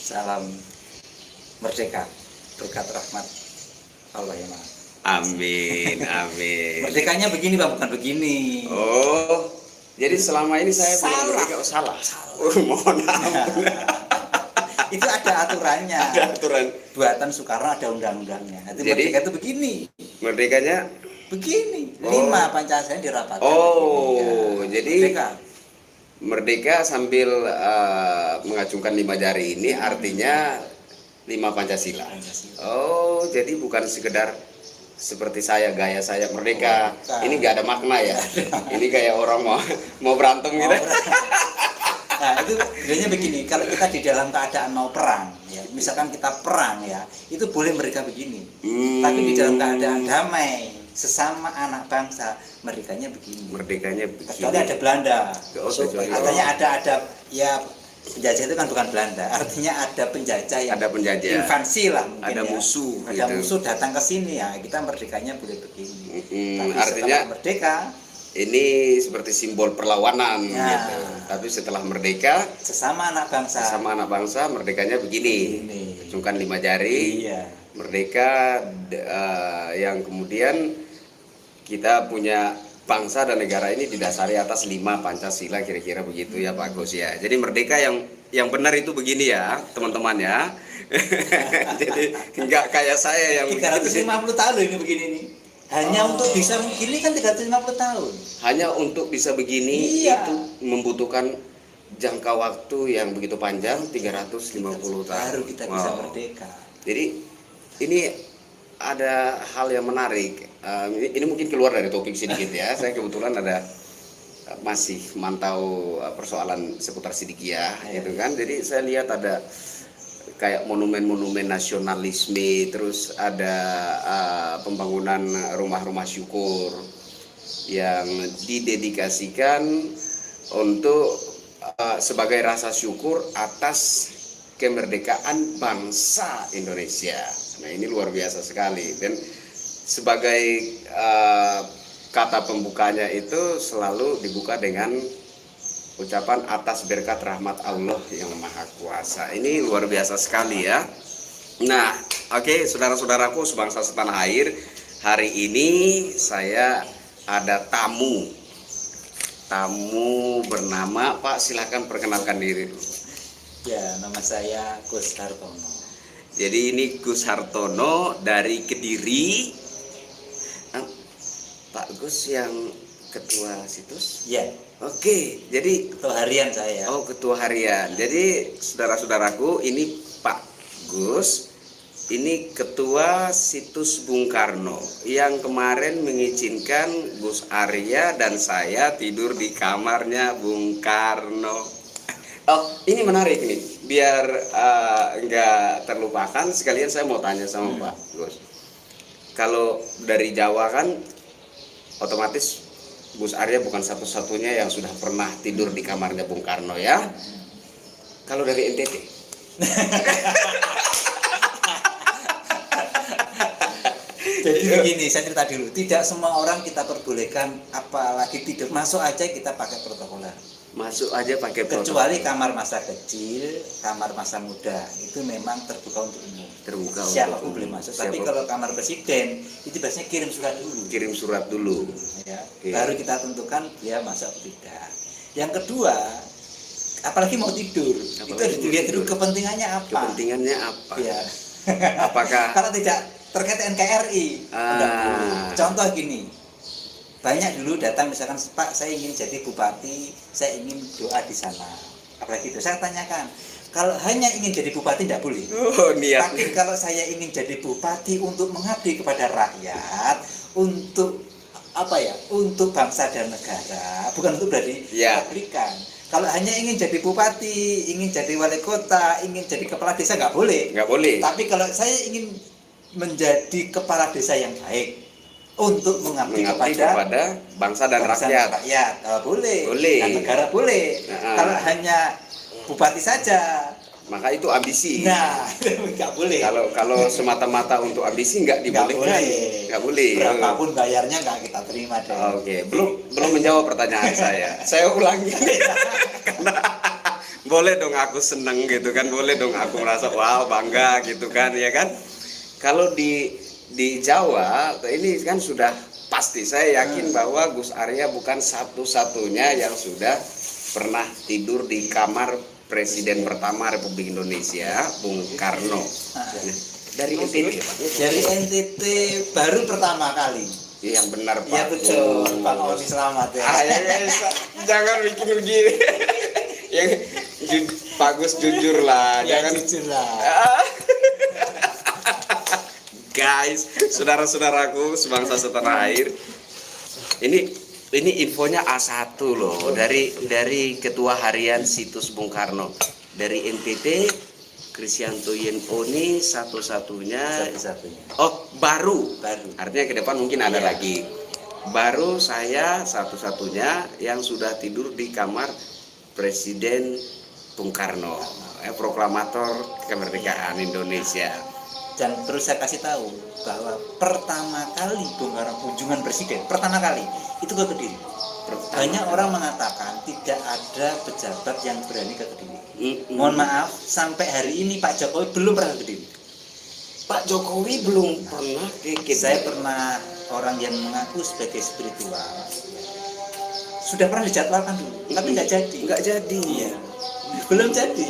Salam merdeka, berkat rahmat Allah yang Maha. Amin, amin. Merdekanya begini Bang, bukan begini. Oh, jadi selama ini saya Salah. merdeka. Oh, salah. Mohon ampun. Itu ada aturannya. Ada aturan. Buatan Soekarno ada undang-undangnya. Itu Jadi, merdeka itu begini. Merdekanya? Begini. Oh. 5 Pancasila dirapatkan. Oh, ya. jadi merdeka sambil mengacungkan 5 jari ini artinya 5 Pancasila. Oh, jadi bukan sekedar seperti gaya saya merdeka. Ini nggak ada makna ya. Ini kayak orang mau berantem gitu. Nah, itu sebenarnya begini, kalau kita di dalam keadaan mau perang, ya, misalkan kita perang ya, itu boleh mereka begini. Tapi di dalam keadaan damai, sesama anak bangsa, merdekanya begini. Merdekanya begini. Kecuali ada Belanda. Katanya ada ya, penjajah itu kan bukan Belanda, artinya ada penjajah yang ada penjajah, invasi lah mungkin, ada ya. musuh, ada gitu. musuh datang ke sini ya, kita merdekanya boleh begini. Tapi artinya merdeka ini seperti simbol perlawanan gitu. Tapi setelah merdeka, sesama anak bangsa merdekanya begini. Acungkan 5 jari. Iya. Merdeka yang kemudian kita punya bangsa dan negara ini didasari atas 5 Pancasila, kira-kira begitu ya Pak Gus ya. Jadi merdeka yang benar itu begini ya teman-teman ya. Jadi nggak kayak saya yang 350 tahun loh ini begini nih. Hanya untuk bisa begini kan 350 tahun. Hanya untuk bisa begini itu membutuhkan jangka waktu yang begitu panjang, 350 tahun. Baru kita bisa merdeka. Jadi ini ada hal yang menarik. Ini mungkin keluar dari topik sedikit ya. Saya kebetulan masih mantau persoalan seputar Sidikiyah gitu kan. Jadi saya lihat ada kayak monumen-monumen nasionalisme, terus ada pembangunan rumah-rumah syukur yang didedikasikan untuk sebagai rasa syukur atas kemerdekaan bangsa Indonesia. Nah, ini luar biasa sekali. Dan sebagai kata pembukanya itu selalu dibuka dengan ucapan atas berkat rahmat Allah yang Maha Kuasa. Ini luar biasa sekali ya. Nah, oke, saudara-saudaraku sebangsa setanah air, hari ini saya ada tamu bernama, Pak, silakan perkenalkan diri dulu. Ya, nama saya Gus Hartono. Jadi ini Gus Hartono dari Kediri. Pak Gus yang ketua situs? Ya. Oke, jadi ketua harian saya. Oh, ketua harian. Jadi saudara-saudaraku, ini Pak Gus, ini ketua situs Bung Karno yang kemarin mengizinkan Gus Arya dan saya tidur di kamarnya Bung Karno. Oh, ini menarik nih. Biar nggak terlupakan, sekalian saya mau tanya sama Pak Gus. Kalau dari Jawa kan otomatis Gus Arya bukan satu-satunya yang sudah pernah tidur di kamarnya Bung Karno ya. Kalau dari NTT? Jadi begini, saya cerita dulu. Tidak semua orang kita perbolehkan, apalagi tidur. Masuk aja kita pakai protokoler. Masuk aja pakai protokol. Kecuali kamar masa kecil, kamar masa muda, itu memang terbuka untuk umum. Terbuka. Siapapun boleh masuk. Tapi kalau kamar presiden, itu biasanya kirim surat dulu. Kirim surat dulu. Ya. Okay. Baru kita tentukan dia masuk atau tidak. Yang kedua, apalagi mau tidur, itu harus dilihat dulu kepentingannya apa. Kepentingannya apa? Ya. Apakah kalau tidak terkait NKRI? Contoh gini. Banyak dulu datang misalkan, Pak, saya ingin jadi bupati, saya ingin doa di sana. Apalagi itu saya tanyakan, kalau hanya ingin jadi bupati tidak boleh. Oh, niat. Tapi kalau saya ingin jadi bupati untuk mengabdi kepada rakyat, untuk apa ya? Untuk bangsa dan negara, bukan untuk berarti publikan. Kalau hanya ingin jadi bupati, ingin jadi wali kota, ingin jadi kepala desa nggak boleh. Nggak boleh. Tapi kalau saya ingin menjadi kepala desa yang baik, untuk mengabdi kepada bangsa dan rakyat. Boleh. Dan negara boleh. Nah, kalau hanya bupati saja, maka itu ambisi. Nah, nggak boleh. Kalau semata-mata untuk ambisi nggak dibolehkan. Nggak boleh. Berapapun bayarnya nggak kita terima deh. Oke, belum menjawab pertanyaan saya. Saya ulangi karena boleh dong aku seneng gitu kan, boleh dong aku merasa wow bangga gitu kan, ya kan. Kalau di Jawa ini kan sudah pasti, saya yakin bahwa Gus Arya bukan satu-satunya yang sudah pernah tidur di kamar Presiden pertama Republik Indonesia, Bung Karno. Dari NTT, Pak. Dari NTT baru pertama kali. Yang benar, Pak. Ya betul, Pak Oli, selamat ya. Jangan bikin begini. Yang Pak Gus jujur lah, Ya, jangan jujur lah. Guys, saudara-saudaraku sebangsa setanah air. Ini infonya A1 loh, dari Ketua Harian Situs Bung Karno. Dari NTT, Krisyanto Oni satu-satunya. Oh, baru. Artinya ke depan mungkin ada lagi. Baru saya satu-satunya yang sudah tidur di kamar Presiden Bung Karno, proklamator kemerdekaan Indonesia. Dan terus saya kasih tahu bahwa pertama kali Bung Karno kunjungan presiden, pertama kali itu ke Kediri. Banyak orang mengatakan tidak ada pejabat yang berani ke Kediri. Mohon maaf, sampai hari ini Pak Jokowi belum pernah ke Kediri. Pak Jokowi belum pernah ke Kediri. Saya pernah, orang yang mengaku sebagai spiritual sudah pernah dijadwalkan dulu, tapi nggak jadi. Iya. Belum jadi.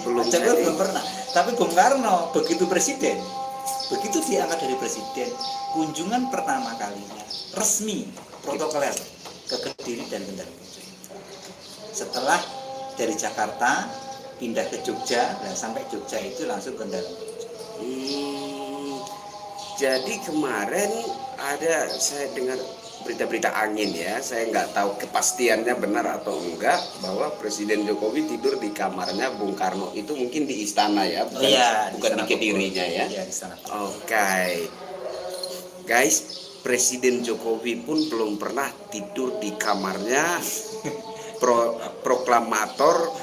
Pak Jokowi belum pernah. Tapi Bung Karno begitu presiden, begitu diangkat dari presiden, kunjungan pertama kalinya resmi protokoler ke Kediri dan Kendal. Setelah dari Jakarta pindah ke Jogja, dan sampai Jogja itu langsung Kendal. Jadi kemarin ada, saya dengar berita-berita angin ya, saya nggak tahu kepastiannya benar atau enggak, bahwa Presiden Jokowi tidur di kamarnya Bung Karno. Itu mungkin di istana ya, bukan di Kedirinya ya. Oke. Guys, Presiden Jokowi pun belum pernah tidur di kamarnya proklamator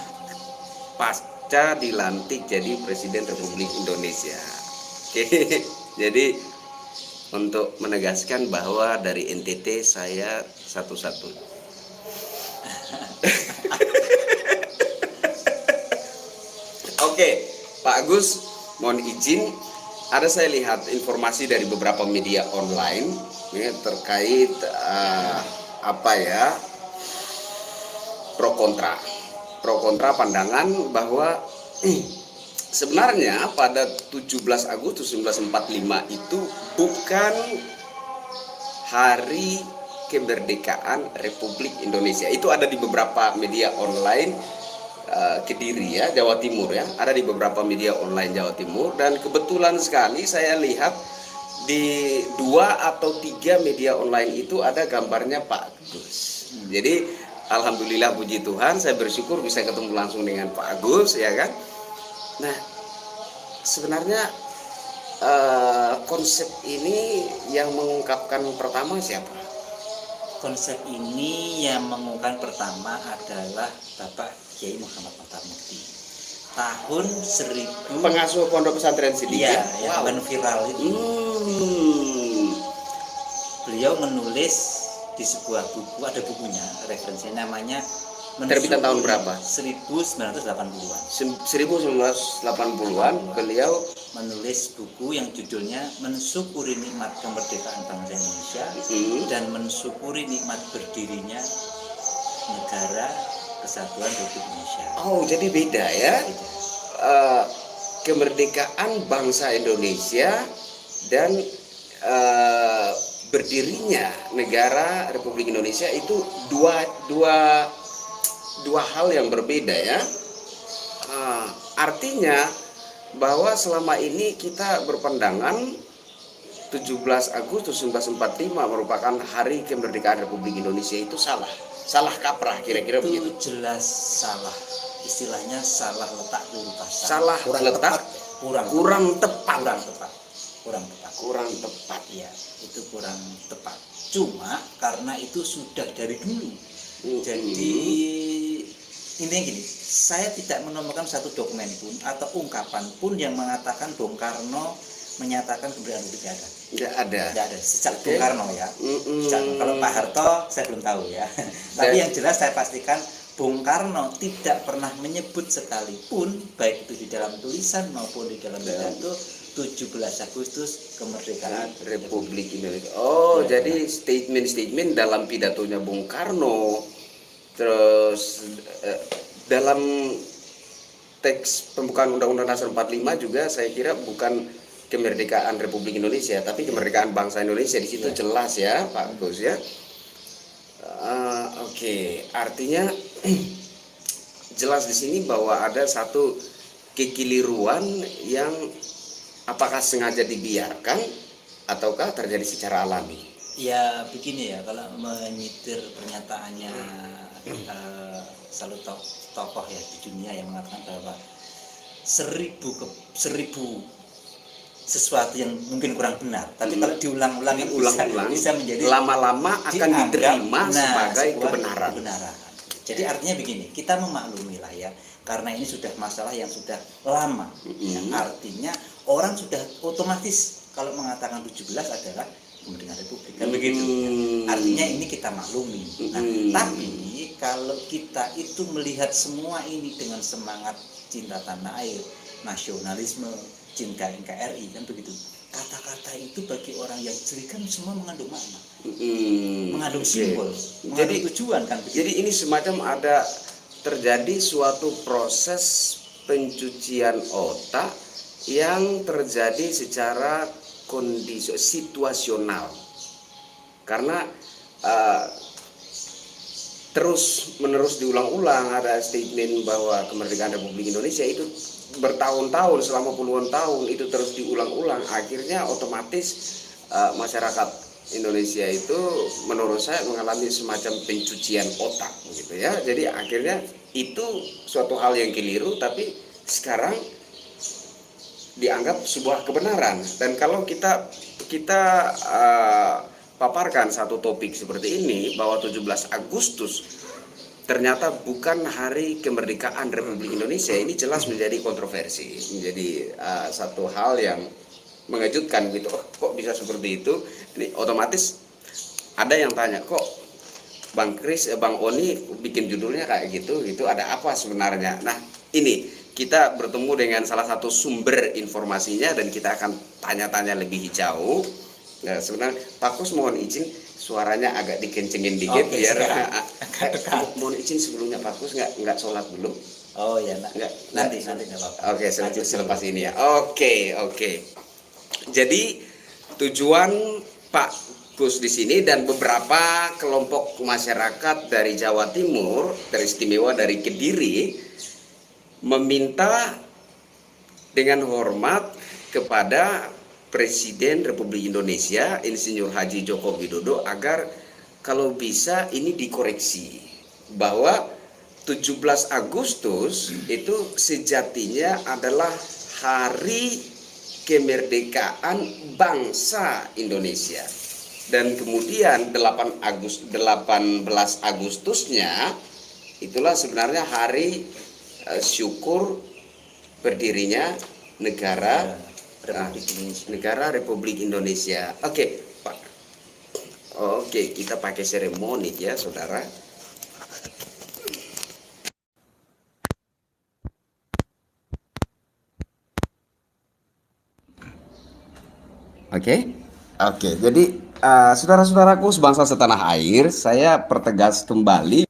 pasca dilantik jadi Presiden Republik Indonesia. Oke. Jadi untuk menegaskan bahwa dari NTT saya satu-satu. Oke, Pak Agus, mohon izin, ada saya lihat informasi dari beberapa media online ya, terkait pro kontra pandangan bahwa sebenarnya pada 17 Agustus 1945 itu bukan hari kemerdekaan Republik Indonesia. Itu ada di beberapa media online Kediri ya, Jawa Timur ya. Ada di beberapa media online Jawa Timur, dan kebetulan sekali saya lihat di 2 atau 3 media online itu ada gambarnya Pak Agus. Jadi alhamdulillah, puji Tuhan, saya bersyukur bisa ketemu langsung dengan Pak Agus ya kan. Nah, sebenarnya konsep ini yang mengungkapkan pertama siapa? Konsep ini yang mengungkapkan pertama adalah Bapak Kiai Muhammad Mokhtar Mukti. Tahun 1000, pengasuh Pondok Pesantren Siddiqiyah. Iya, yang viral itu. Beliau menulis di sebuah buku, ada bukunya, referensinya namanya terbitan tahun berapa? 1980-an. 1980-an beliau menulis buku yang judulnya Mensyukuri Nikmat Kemerdekaan Bangsa Indonesia dan mensyukuri nikmat berdirinya Negara Kesatuan Republik Indonesia. Oh, jadi beda ya? Kemerdekaan bangsa Indonesia dan berdirinya Negara Republik Indonesia itu dua hal yang berbeda ya. Artinya bahwa selama ini kita berpandangan 17 Agustus 1945 merupakan hari kemerdekaan Republik Indonesia itu salah kaprah, kira-kira begitu. Itu jelas salah, istilahnya salah letak urutan. Kurang tepat ya, itu kurang tepat. Cuma karena itu sudah dari dulu. Jadi intinya gini, saya tidak menemukan satu dokumen pun atau ungkapan pun yang mengatakan Bung Karno menyatakan kemerdekaan tidak ada. Tidak ada sejak Bung Karno ya. Kalau Pak Harto saya belum tahu ya. Tapi yang jelas saya pastikan Bung Karno tidak pernah menyebut sekalipun, baik itu di dalam tulisan maupun di dalam pidato, 17 Agustus kemerdekaan Republik Indonesia. Oh, ya, jadi statement-statement dalam pidatonya Bung Karno, terus dalam teks pembukaan Undang-Undang Dasar 45 juga saya kira bukan kemerdekaan Republik Indonesia, tapi kemerdekaan bangsa Indonesia. Di situ jelas ya, Pak Gus ya. Oke, artinya jelas di sini bahwa ada satu kekeliruan yang apakah sengaja dibiarkan ataukah terjadi secara alami? Ya begini ya, kalau menyitir pernyataannya salah tokoh ya di dunia yang mengatakan bahwa 1000 sesuatu yang mungkin kurang benar, tapi kalau diulang-ulang bisa menjadi lama-lama akan diterima sebagai kebenaran. Jadi artinya begini, kita memaklumi lah ya, karena ini sudah masalah yang sudah lama. Ya, artinya orang sudah otomatis kalau mengatakan 17 adalah kemerdekaan Republik, kan begitu. Ya. Artinya ini kita maklumi. Nah, tapi kalau kita itu melihat semua ini dengan semangat cinta tanah air, nasionalisme, cinta NKRI, kan begitu. Kata-kata itu bagi orang yang jeli kan semua mengandung makna, mengandung simbol, mengandung tujuan kan begitu. Jadi ini semacam ada terjadi suatu proses pencucian otak yang terjadi secara kondisi situasional, karena terus menerus diulang-ulang ada statement bahwa kemerdekaan Republik Indonesia itu bertahun-tahun, selama puluhan tahun itu terus diulang-ulang. Akhirnya otomatis masyarakat Indonesia itu menurut saya mengalami semacam pencucian otak gitu ya. Jadi akhirnya itu suatu hal yang keliru, tapi sekarang dianggap sebuah kebenaran. Dan kalau kita paparkan satu topik seperti ini, bahwa 17 Agustus ternyata bukan hari kemerdekaan Republik Indonesia, ini jelas menjadi kontroversi, menjadi satu hal yang mengejutkan gitu. Kok bisa seperti itu? Ini otomatis ada yang tanya, kok Bang Oni bikin judulnya kayak gitu, ada apa sebenarnya? Nah, ini kita bertemu dengan salah satu sumber informasinya dan kita akan tanya-tanya lebih jauh. Nah, sebenarnya Pak Kus mohon izin suaranya agak dikencengin dikit biar mohon izin sebelumnya Pak Kus nggak sholat belum? Oh ya, nanti nggak apa-apa. Oke, selepas ini ya. Oke. Jadi tujuan Pak Gus di sini dan beberapa kelompok masyarakat dari Jawa Timur, teristimewa dari Kediri, meminta dengan hormat kepada Presiden Republik Indonesia Insinyur Haji Joko Widodo agar kalau bisa ini dikoreksi, bahwa 17 Agustus itu sejatinya adalah hari kemerdekaan bangsa Indonesia, dan kemudian 18 Agustusnya itulah sebenarnya hari syukur berdirinya negara Republik Indonesia. Oke, Pak. Oke, kita pakai seremoni ya, saudara. Oke. Jadi saudara-saudaraku sebangsa setanah air, saya pertegas kembali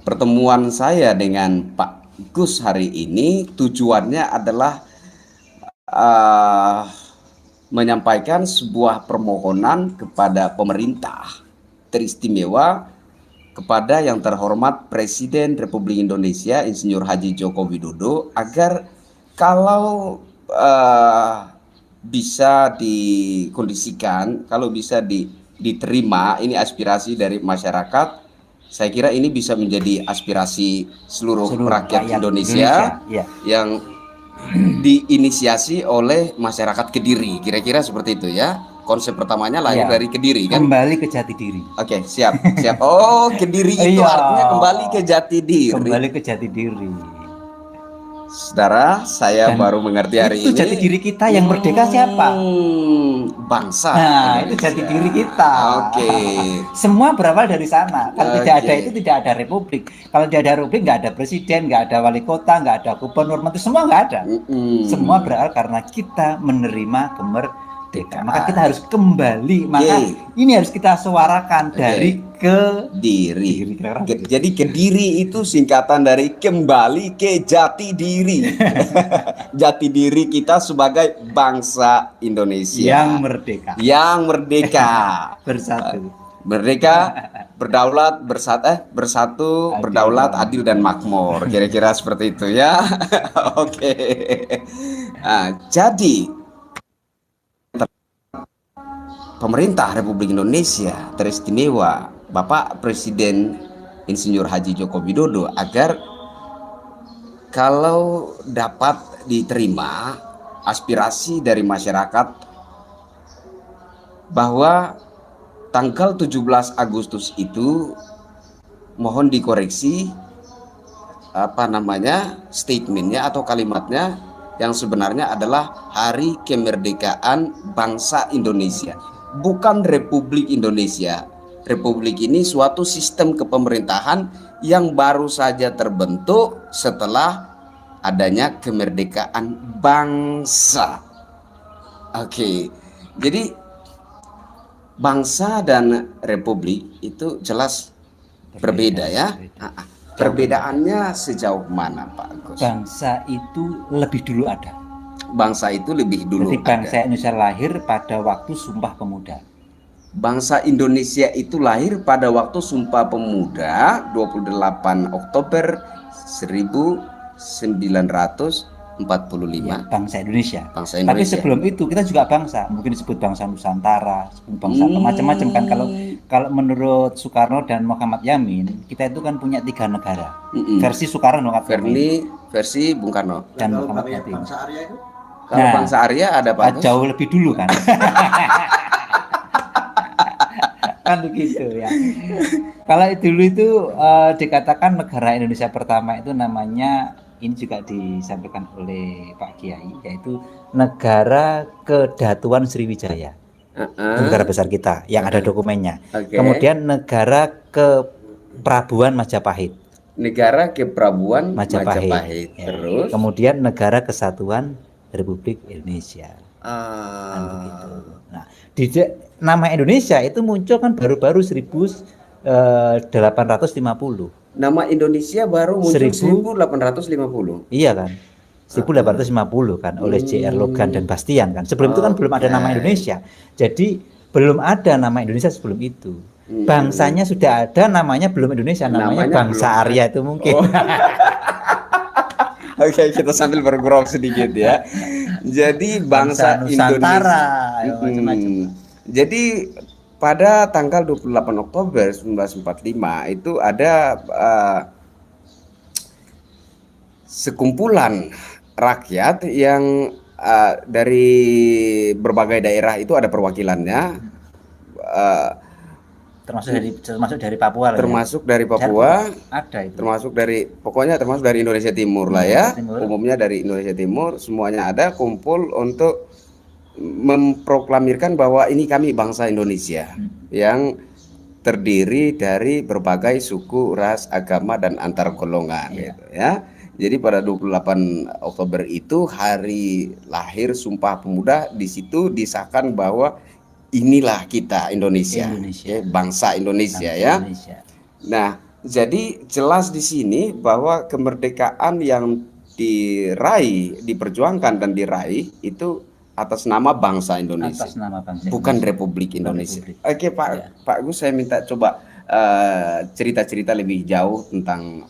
pertemuan saya dengan Pak Gus hari ini tujuannya adalah menyampaikan sebuah permohonan kepada pemerintah teristimewa, kepada yang terhormat Presiden Republik Indonesia Insinyur Haji Joko Widodo, agar kalau bisa dikondisikan, kalau bisa diterima ini aspirasi dari masyarakat. Saya kira ini bisa menjadi aspirasi seluruh rakyat Indonesia yang diinisiasi oleh masyarakat Kediri, kira-kira seperti itu ya. Konsep pertamanya lahir dari Kediri kan. Kembali ke jati diri. Oke, siap. Oh, Kediri itu artinya kembali ke jati diri. Kembali ke jati diri. Saudara, saya baru mengerti hari itu ini. Itu jati diri kita yang merdeka siapa? Bangsa. Nah, itu jati diri kita. Oke. Semua berawal dari sana. Kalau tidak ada itu tidak ada republik. Kalau tidak ada republik nggak ada presiden, nggak ada wali kota, nggak ada gubernur, menteri, semua nggak ada. Semua berawal karena kita menerima kemerdekaan. Maka kita harus kembali. Maka ini harus kita suarakan dari Kediri. Jadi Kediri itu singkatan dari kembali ke jati diri. Jati diri kita sebagai bangsa Indonesia yang merdeka. Yang merdeka. Bersatu. Merdeka, berdaulat, bersatu, berdaulat, adil dan makmur. Kira-kira seperti itu ya. Oke. Nah, jadi pemerintah Republik Indonesia teristimewa Bapak Presiden Insinyur Haji Joko Widodo agar kalau dapat diterima aspirasi dari masyarakat bahwa tanggal 17 Agustus itu mohon dikoreksi statementnya atau kalimatnya yang sebenarnya adalah Hari Kemerdekaan Bangsa Indonesia, bukan Republik Indonesia. Republik ini suatu sistem kepemerintahan yang baru saja terbentuk setelah adanya kemerdekaan bangsa. Oke, jadi bangsa dan republik itu jelas berbeda ya. Perbedaannya sejauh mana, Pak Agus? Bangsa itu lebih dulu ada. Bangsa itu lebih dulu ada. Bangsa Indonesia lahir pada waktu Sumpah Pemuda. Bangsa Indonesia itu lahir pada waktu Sumpah Pemuda 28 Oktober 1945. Ya, bangsa Indonesia. Bangsa Indonesia. Tapi sebelum itu kita juga bangsa, mungkin disebut bangsa Nusantara, bangsa macam-macam kan. Kalau menurut Soekarno dan Muhammad Yamin, kita itu kan punya 3 negara. Versi Soekarno, versi Bung Karno dan Muhammad Yamin. Bangsa Arya itu? Kalau bangsa Arya ada apa? Jauh lebih dulu kan. Kan begitu ya. Kalau dulu itu dikatakan negara Indonesia pertama itu namanya, ini juga disampaikan oleh Pak Kiai, yaitu Negara Kedatuan Sriwijaya. Negara besar kita yang ada dokumennya. Kemudian Negara Keprabuan Majapahit. Negara Keprabuan Majapahit. Ya. Terus kemudian Negara Kesatuan Republik Indonesia. Nah, nama Indonesia itu muncul kan baru-baru 1850. Nama Indonesia baru muncul 1850. Iya kan? 1850 kan oleh J.R. Logan dan Bastian kan. Sebelum itu kan belum ada nama Indonesia. Jadi belum ada nama Indonesia sebelum itu. Bangsanya sudah ada, namanya belum Indonesia, namanya bangsa Arya itu mungkin. Oke, kita sambil bergurau sedikit ya. Jadi bangsa Nusantara, Indonesia. Jadi pada tanggal 28 Oktober 1945 itu ada sekumpulan rakyat yang dari berbagai daerah itu ada perwakilannya. Termasuk dari Papua lah. Termasuk dari Papua. Ada itu. Termasuk dari Indonesia Timur lah ya. Umumnya dari Indonesia Timur, semuanya ada kumpul untuk memproklamirkan bahwa ini kami bangsa Indonesia yang terdiri dari berbagai suku, ras, agama dan antar golongan gitu ya. Jadi pada 28 Oktober itu hari lahir Sumpah Pemuda, di situ disahkan bahwa inilah kita Indonesia. Bangsa Indonesia ya. Nah, jadi jelas di sini bahwa kemerdekaan yang diperjuangkan dan diraih itu atas nama bangsa Indonesia. Bukan Republik Indonesia. Oke, Pak Gus, saya minta coba cerita-cerita lebih jauh tentang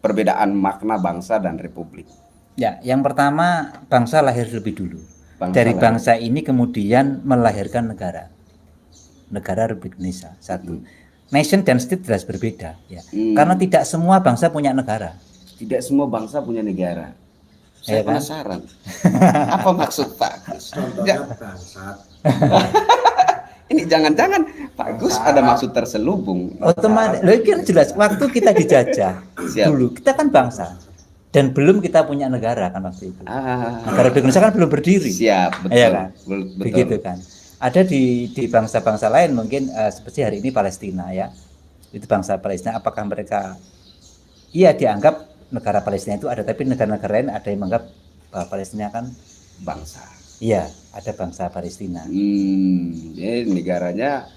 perbedaan makna bangsa dan republik. Ya, yang pertama bangsa lahir lebih dulu. Dari bangsa ini kemudian melahirkan negara Republik Indonesia. Satu, nation dan state jelas berbeda ya. Karena tidak semua bangsa punya negara. Tidak semua bangsa punya negara. Saya penasaran. Apa maksud Pak Gus? Contohnya bangsat. Ini jangan-jangan Pak Gus ada maksud terselubung. Otomatis, kan jelas waktu kita dijajah dulu kita kan bangsa. Dan belum kita punya negara kan waktu itu. Negara Indonesia kan belum berdiri. Siap, betul. Ya kan? Betul. Begitu kan. Ada di bangsa-bangsa lain mungkin seperti hari ini Palestina ya. Itu bangsa Palestina, apakah mereka dianggap negara Palestina itu ada, tapi negara-negara lain ada yang menganggap Palestina kan bangsa. Iya, ada bangsa Palestina. Jadi negaranya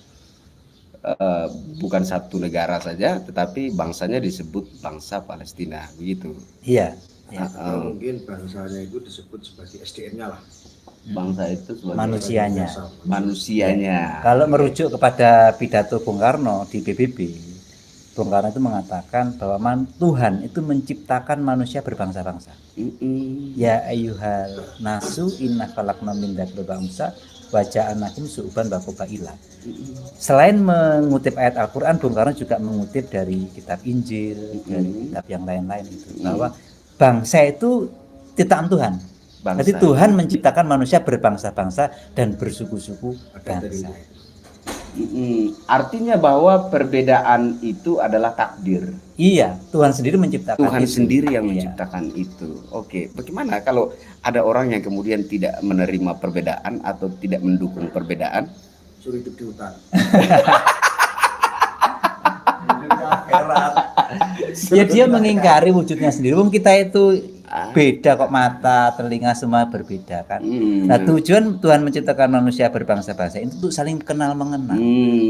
bukan satu negara saja, tetapi bangsanya disebut bangsa Palestina, begitu. Iya. Mungkin bangsanya itu disebut sebagai SDM-nya lah. Bangsa itu sebagai manusianya. Kalau merujuk kepada pidato Bung Karno di PBB, Bung Karno itu mengatakan bahwa Tuhan itu menciptakan manusia berbangsa-bangsa. Ya ayyuhal nasu inna khalaqna min dzakarin wa unsa wa ja'alnakum syu'uban wa qabaila. Selain mengutip ayat Al-Qur'an, Bung Karno juga mengutip dari kitab Injil, dari kitab yang lain-lain itu, bahwa bangsa itu ciptaan Tuhan. Jadi Tuhan menciptakan manusia berbangsa-bangsa dan bersuku-suku bangsa. Artinya bahwa perbedaan itu adalah takdir. Iya, Tuhan sendiri menciptakan. Tuhan sendiri yang menciptakan itu. Oke, bagaimana kalau ada orang yang kemudian tidak menerima perbedaan atau tidak mendukung perbedaan? Suruh hidup di hutan. Ya dia mengingkari wujudnya sendiri. Wong kita itu beda kok, mata, telinga semua berbeda kan. Nah, tujuan Tuhan menciptakan manusia berbangsa-bangsa itu untuk saling kenal mengenal,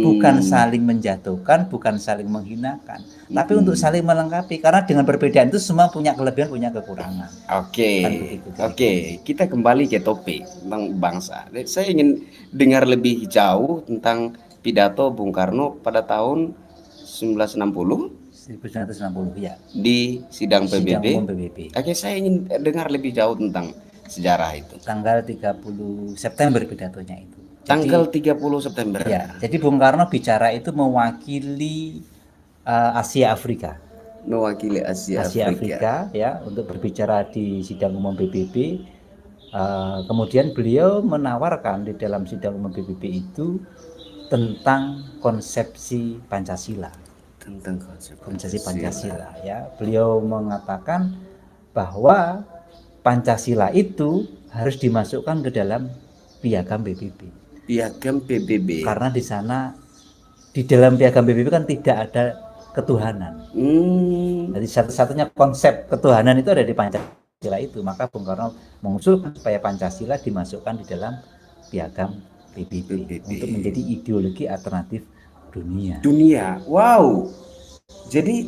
bukan saling menjatuhkan, bukan saling menghinakan, tapi untuk saling melengkapi. Karena dengan perbedaan itu semua punya kelebihan, punya kekurangan. Oke, kita kembali ke topik tentang bangsa. Saya ingin dengar lebih jauh tentang pidato Bung Karno pada tahun 1960 ya, di sidang PBB. Oke, saya ingin dengar lebih jauh tentang sejarah itu. Tanggal 30 September pidatonya itu. Tanggal 30 September. Ya, jadi Bung Karno bicara itu mewakili Asia Afrika. Mewakili Asia Afrika ya, untuk berbicara di sidang umum PBB. Kemudian beliau menawarkan di dalam sidang umum PBB itu tentang konsepsi Pancasila. Tentang konsepsi Pancasila ya. Beliau mengatakan bahwa Pancasila itu harus dimasukkan ke dalam piagam PBB. Piagam PBB. Karena di sana, di dalam piagam PBB kan tidak ada ketuhanan. Jadi satu-satunya konsep ketuhanan itu ada di Pancasila itu. Maka Bung Karno mengusulkan supaya Pancasila dimasukkan di dalam piagam PBB untuk menjadi ideologi alternatif dunia. Wow. Jadi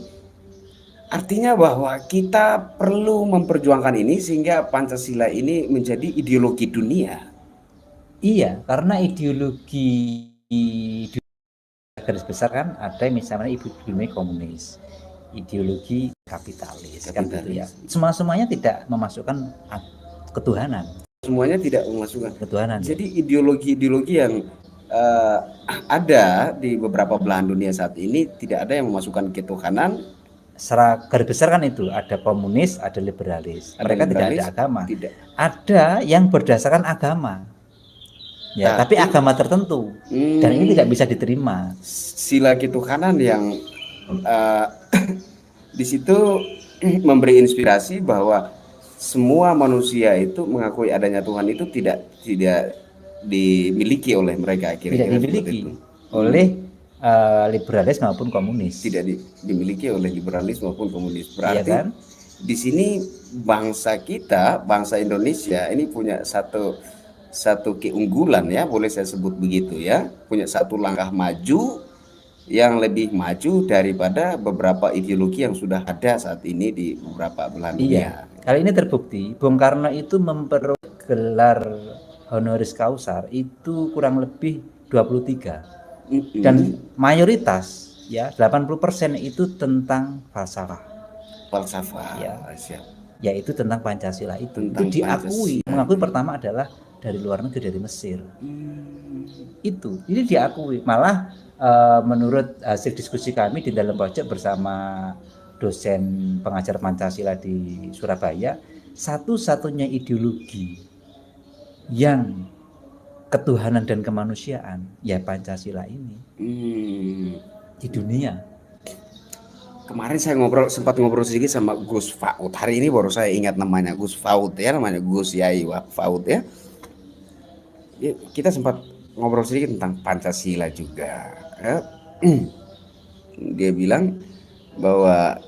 artinya bahwa kita perlu memperjuangkan ini sehingga Pancasila ini menjadi ideologi dunia. Iya, karena ideologi garis besar kan ada misalnya ideologi komunis, ideologi kapitalis. Kan gitu ya. Semuanya tidak memasukkan ketuhanan. Semuanya tidak memasukkan ketuhanan. Jadi ideologi-ideologi yang ada di beberapa belahan dunia saat ini tidak ada yang memasukkan ketuhanan. Secara garis besar kan itu ada komunis, ada liberalis. Mereka tidak ada agama. Ada yang berdasarkan agama. Ya, tapi agama tertentu. Dan ini tidak bisa diterima. Sila ketuhanan yang di situ memberi inspirasi bahwa semua manusia itu mengakui adanya Tuhan itu tidak dimiliki oleh mereka, tidak dimiliki oleh liberalis maupun komunis. Tidak dimiliki oleh liberalis maupun komunis. Berarti ya kan? Di sini bangsa kita, bangsa Indonesia ini punya satu keunggulan ya, boleh saya sebut begitu ya, punya satu langkah maju yang lebih maju daripada beberapa ideologi yang sudah ada saat ini di beberapa belahan dunia. Kali ini terbukti Bung Karno itu memperoleh gelar honoris causa itu kurang lebih 23 dan mayoritas ya 80% itu tentang falsafah ya, yaitu tentang Pancasila itu diakui. Mengakui pertama adalah dari luar negeri, dari Mesir. Itu ini diakui. Malah menurut hasil diskusi kami di dalam pojok bersama dosen pengajar Pancasila di Surabaya, satu-satunya ideologi yang ketuhanan dan kemanusiaan ya Pancasila ini di dunia. kemarin saya sempat ngobrol sedikit sama Gus Faud. Hari ini baru saya ingat namanya Gus Faud ya, namanya Gus Yai Faud ya. Kita sempat ngobrol sedikit tentang Pancasila juga. Ya. Dia bilang bahwa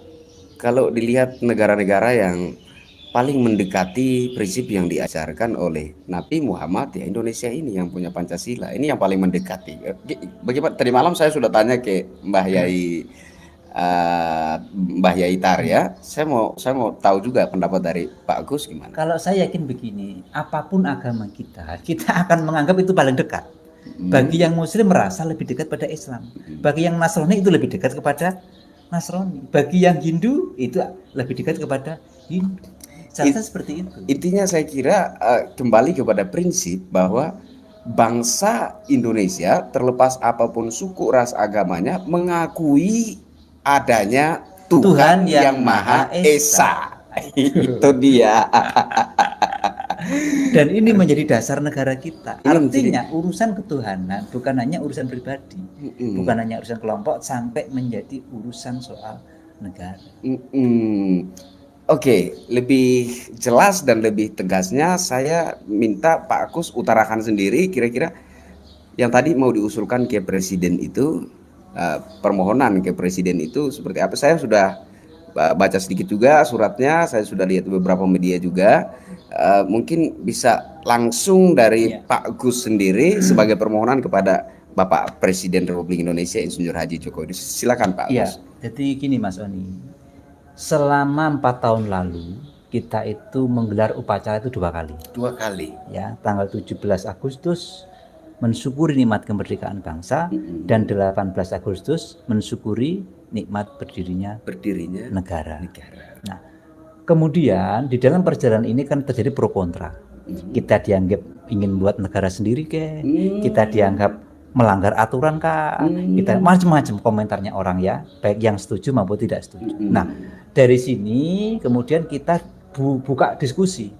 kalau dilihat negara-negara yang paling mendekati prinsip yang diajarkan oleh Nabi Muhammad, ya Indonesia ini yang punya Pancasila, ini yang paling mendekati. Bagaimana? Tadi malam saya sudah tanya ke Mbah Yai Tar ya. Saya mau tahu juga pendapat dari Pak Gus gimana. Kalau saya yakin begini, apapun agama kita akan menganggap itu paling dekat. Bagi yang Muslim merasa lebih dekat pada Islam. Bagi yang Nasrani itu lebih dekat kepada Nasrani. Bagi yang Hindu itu lebih dekat kepada Hindu. Seperti itu. Intinya saya kira kembali kepada prinsip bahwa bangsa Indonesia terlepas apapun suku, ras, agamanya mengakui adanya Tuhan yang Maha Esa. Itu dia. Dan ini menjadi dasar negara kita. Artinya urusan ketuhanan bukan hanya urusan pribadi, bukan hanya urusan kelompok, sampai menjadi urusan soal negara. Oke, lebih jelas dan lebih tegasnya saya minta Pak Agus utarakan sendiri kira-kira yang tadi mau diusulkan ke Presiden itu, permohonan ke Presiden itu seperti apa. Saya sudah baca sedikit juga suratnya, saya sudah lihat beberapa media juga. Mungkin bisa langsung dari Pak Gus sendiri sebagai permohonan kepada Bapak Presiden Republik Indonesia Insinyur Haji Joko Widodo. Silakan Pak Gus. Jadi gini Mas Oni. Selama 4 tahun lalu kita itu menggelar upacara itu 2 kali. 2 kali. Ya, tanggal 17 Agustus mensyukuri nikmat kemerdekaan bangsa dan 18 Agustus mensyukuri nikmat berdirinya negara. Nah, kemudian di dalam perjalanan ini kan terjadi pro kontra. Kita dianggap ingin buat negara sendiri kita dianggap melanggar aturan kita macam-macam komentarnya orang ya, baik yang setuju maupun tidak setuju. Nah, dari sini kemudian kita buka diskusi.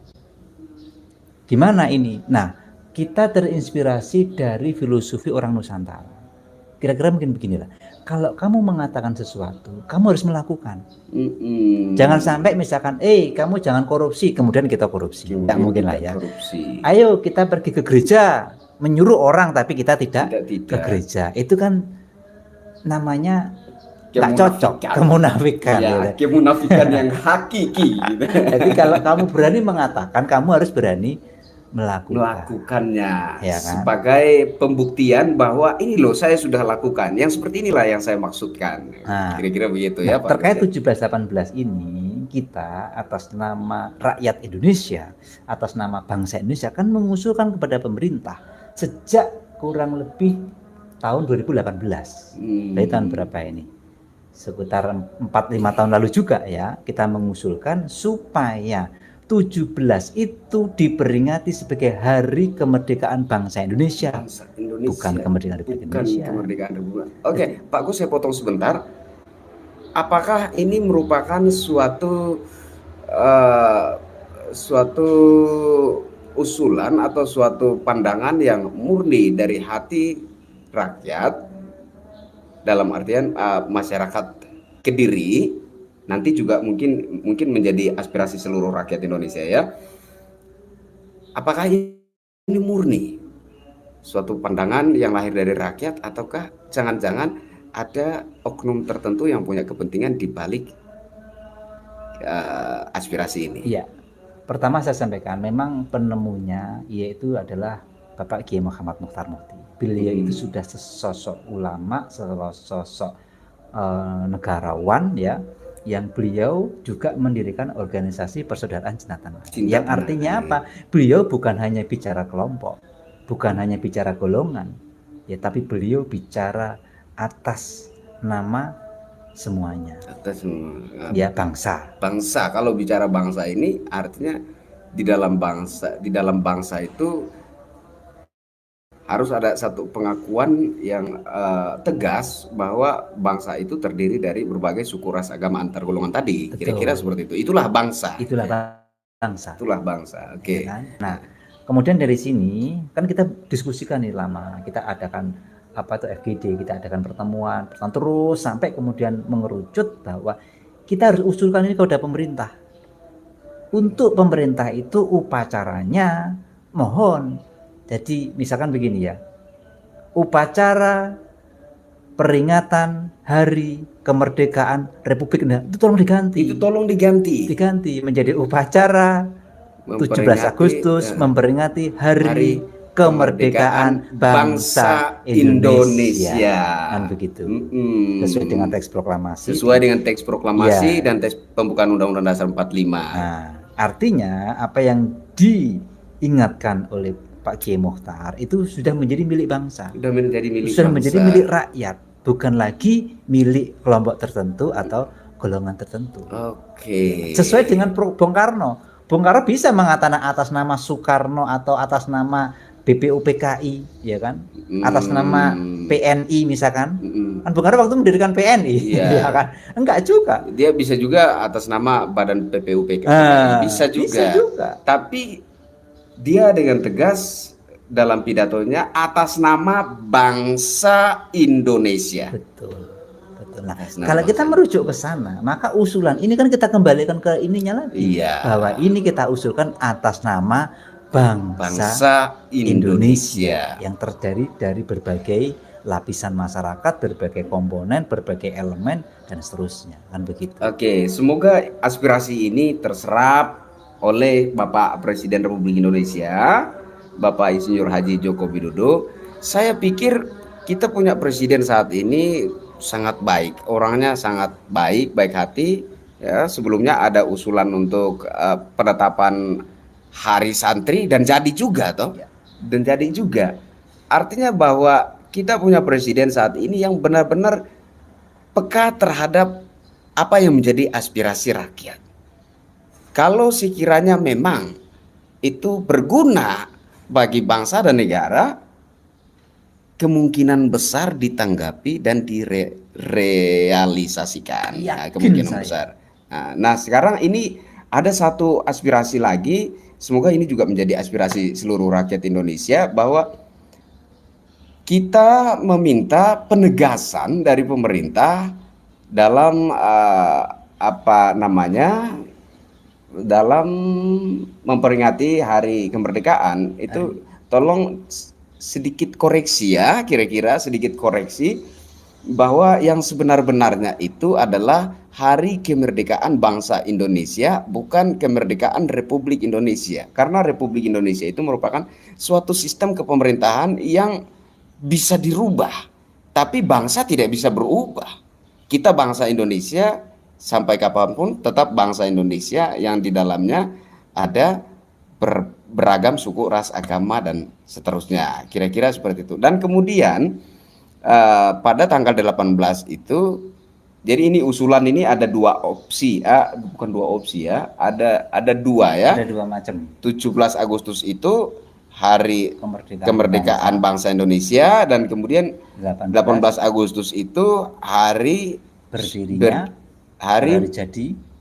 Gimana ini? Nah, kita terinspirasi dari filosofi orang Nusantara. Kira-kira mungkin beginilah. Kalau kamu mengatakan sesuatu, kamu harus melakukan. Jangan sampai misalkan, kamu jangan korupsi, kemudian kita korupsi. Tidak mungkin lah ya. Ayo kita pergi ke gereja, menyuruh orang tapi kita tidak ke gereja. Itu kan namanya tak cocok, kemunafikan. Kemunafikan yang hakiki. Jadi kalau kamu berani mengatakan, kamu harus berani melakukannya ya kan? Sebagai pembuktian bahwa ini loh saya sudah lakukan. Yang seperti inilah yang saya maksudkan. Kira-kira begitu ya Pak. Terkait 17-18 ini kita atas nama rakyat Indonesia, atas nama bangsa Indonesia kan mengusulkan kepada pemerintah sejak kurang lebih tahun 2018. Dari tahun berapa ini? Sekitar 4-5 tahun lalu juga ya, kita mengusulkan supaya 17 itu diperingati sebagai Hari Kemerdekaan Bangsa Indonesia. Bukan kemerdekaan Republik Indonesia. Oke, Pak Gus saya potong sebentar. Apakah ini merupakan suatu usulan atau suatu pandangan yang murni dari hati rakyat, dalam artian masyarakat Kediri, nanti juga mungkin menjadi aspirasi seluruh rakyat Indonesia ya. Apakah ini murni suatu pandangan yang lahir dari rakyat, ataukah jangan-jangan ada oknum tertentu yang punya kepentingan di balik aspirasi ini? Iya. Pertama saya sampaikan, memang penemunya yaitu adalah Bapak Kiai Muhammad Muchtar Mukti. Beliau itu sudah sesosok ulama, sesosok negarawan ya, yang beliau juga mendirikan organisasi Persaudaraan Cinta Tanah Air. Yang artinya apa? Beliau bukan hanya bicara kelompok, bukan hanya bicara golongan, ya, tapi beliau bicara atas nama semuanya. Atas semua. Ya, bangsa. Bangsa. Kalau bicara bangsa ini artinya di dalam bangsa itu harus ada satu pengakuan yang tegas bahwa bangsa itu terdiri dari berbagai suku, ras, agama, antar golongan tadi. Kira-kira seperti itu. Itulah bangsa. Itulah bangsa. Oke. Nah, kemudian dari sini kan kita diskusikan nih lama. Kita adakan apa itu FGD, kita adakan pertemuan terus sampai kemudian mengerucut bahwa kita harus usulkan ini kepada pemerintah. Untuk pemerintah itu upacaranya mohon. Jadi misalkan begini ya, upacara peringatan hari kemerdekaan Republik Indonesia itu tolong diganti. Itu tolong diganti. Diganti menjadi upacara 17 Agustus memperingati hari kemerdekaan bangsa Indonesia. Kan begitu. Sesuai dengan teks proklamasi. Sesuai dengan teks proklamasi dan teks pembukaan Undang-Undang Dasar 45. Nah, artinya apa yang diingatkan oleh Pak Kiai Mokhtar itu sudah menjadi milik bangsa. Sudah menjadi milik sudah bangsa. Menjadi milik rakyat, bukan lagi milik kelompok tertentu atau golongan tertentu. Oke. Sesuai dengan Bung Karno. Bung Karno bisa mengatakan atas nama Soekarno atau atas nama BPUPKI, ya kan? Atas nama PNI misalkan. Kan Bung Karno waktu mendirikan PNI, ya kan? Enggak juga. Dia bisa juga atas nama Badan PPUPKI. Bisa juga. Tapi dia dengan tegas dalam pidatonya atas nama bangsa Indonesia. Betul. Nah, kalau kita merujuk ke sana, maka usulan ini kan kita kembalikan ke ininya lagi, bahwa ini kita usulkan atas nama bangsa Indonesia yang terdiri dari berbagai lapisan masyarakat, berbagai komponen, berbagai elemen dan seterusnya, kan begitu. Oke, semoga aspirasi ini terserap oleh Bapak Presiden Republik Indonesia, Bapak Insinyur Haji Joko Widodo. Saya pikir kita punya presiden saat ini sangat baik, orangnya sangat baik hati. Ya, sebelumnya ada usulan untuk penetapan Hari Santri dan jadi juga toh. Dan jadi juga. Artinya bahwa kita punya presiden saat ini yang benar-benar peka terhadap apa yang menjadi aspirasi rakyat. Kalau sekiranya memang itu berguna bagi bangsa dan negara, kemungkinan besar ditanggapi dan direalisasikan. Kemungkinan besar. Nah, sekarang ini ada satu aspirasi lagi. Semoga ini juga menjadi aspirasi seluruh rakyat Indonesia, bahwa kita meminta penegasan dari pemerintah dalam dalam memperingati hari kemerdekaan itu. Tolong sedikit koreksi ya, kira-kira sedikit koreksi bahwa yang sebenar-benarnya itu adalah Hari Kemerdekaan Bangsa Indonesia, bukan kemerdekaan Republik Indonesia. Karena Republik Indonesia itu merupakan suatu sistem kepemerintahan yang bisa dirubah, tapi bangsa tidak bisa berubah. Kita bangsa Indonesia sampai kapanpun tetap bangsa Indonesia yang di dalamnya ada beragam suku, ras, agama dan seterusnya. Kira-kira seperti itu. Dan kemudian pada tanggal 18 itu, jadi ini usulan ini ada dua opsi, bukan dua opsi ya, ada dua ya. Ada dua macam. 17 Agustus itu hari kemerdekaan bangsa Indonesia, dan kemudian 18 Agustus itu hari berdirinya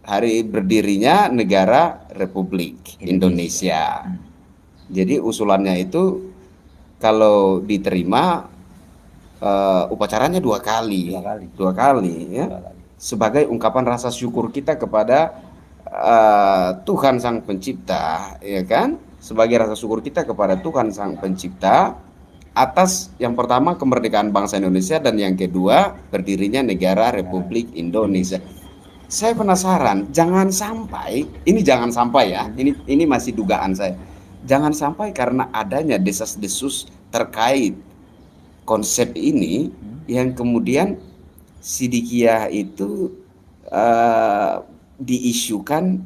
hari berdirinya negara Republik Indonesia. Jadi usulannya itu kalau diterima upacaranya dua kali ya, sebagai ungkapan rasa syukur kita kepada Tuhan Sang Pencipta, ya kan? Sebagai rasa syukur kita kepada Tuhan Sang Pencipta atas yang pertama kemerdekaan bangsa Indonesia, dan yang kedua berdirinya negara Republik Indonesia. Saya penasaran, jangan sampai ya, ini masih dugaan saya. Jangan sampai karena adanya desas-desus terkait konsep ini yang kemudian Sidikiyah itu diisukan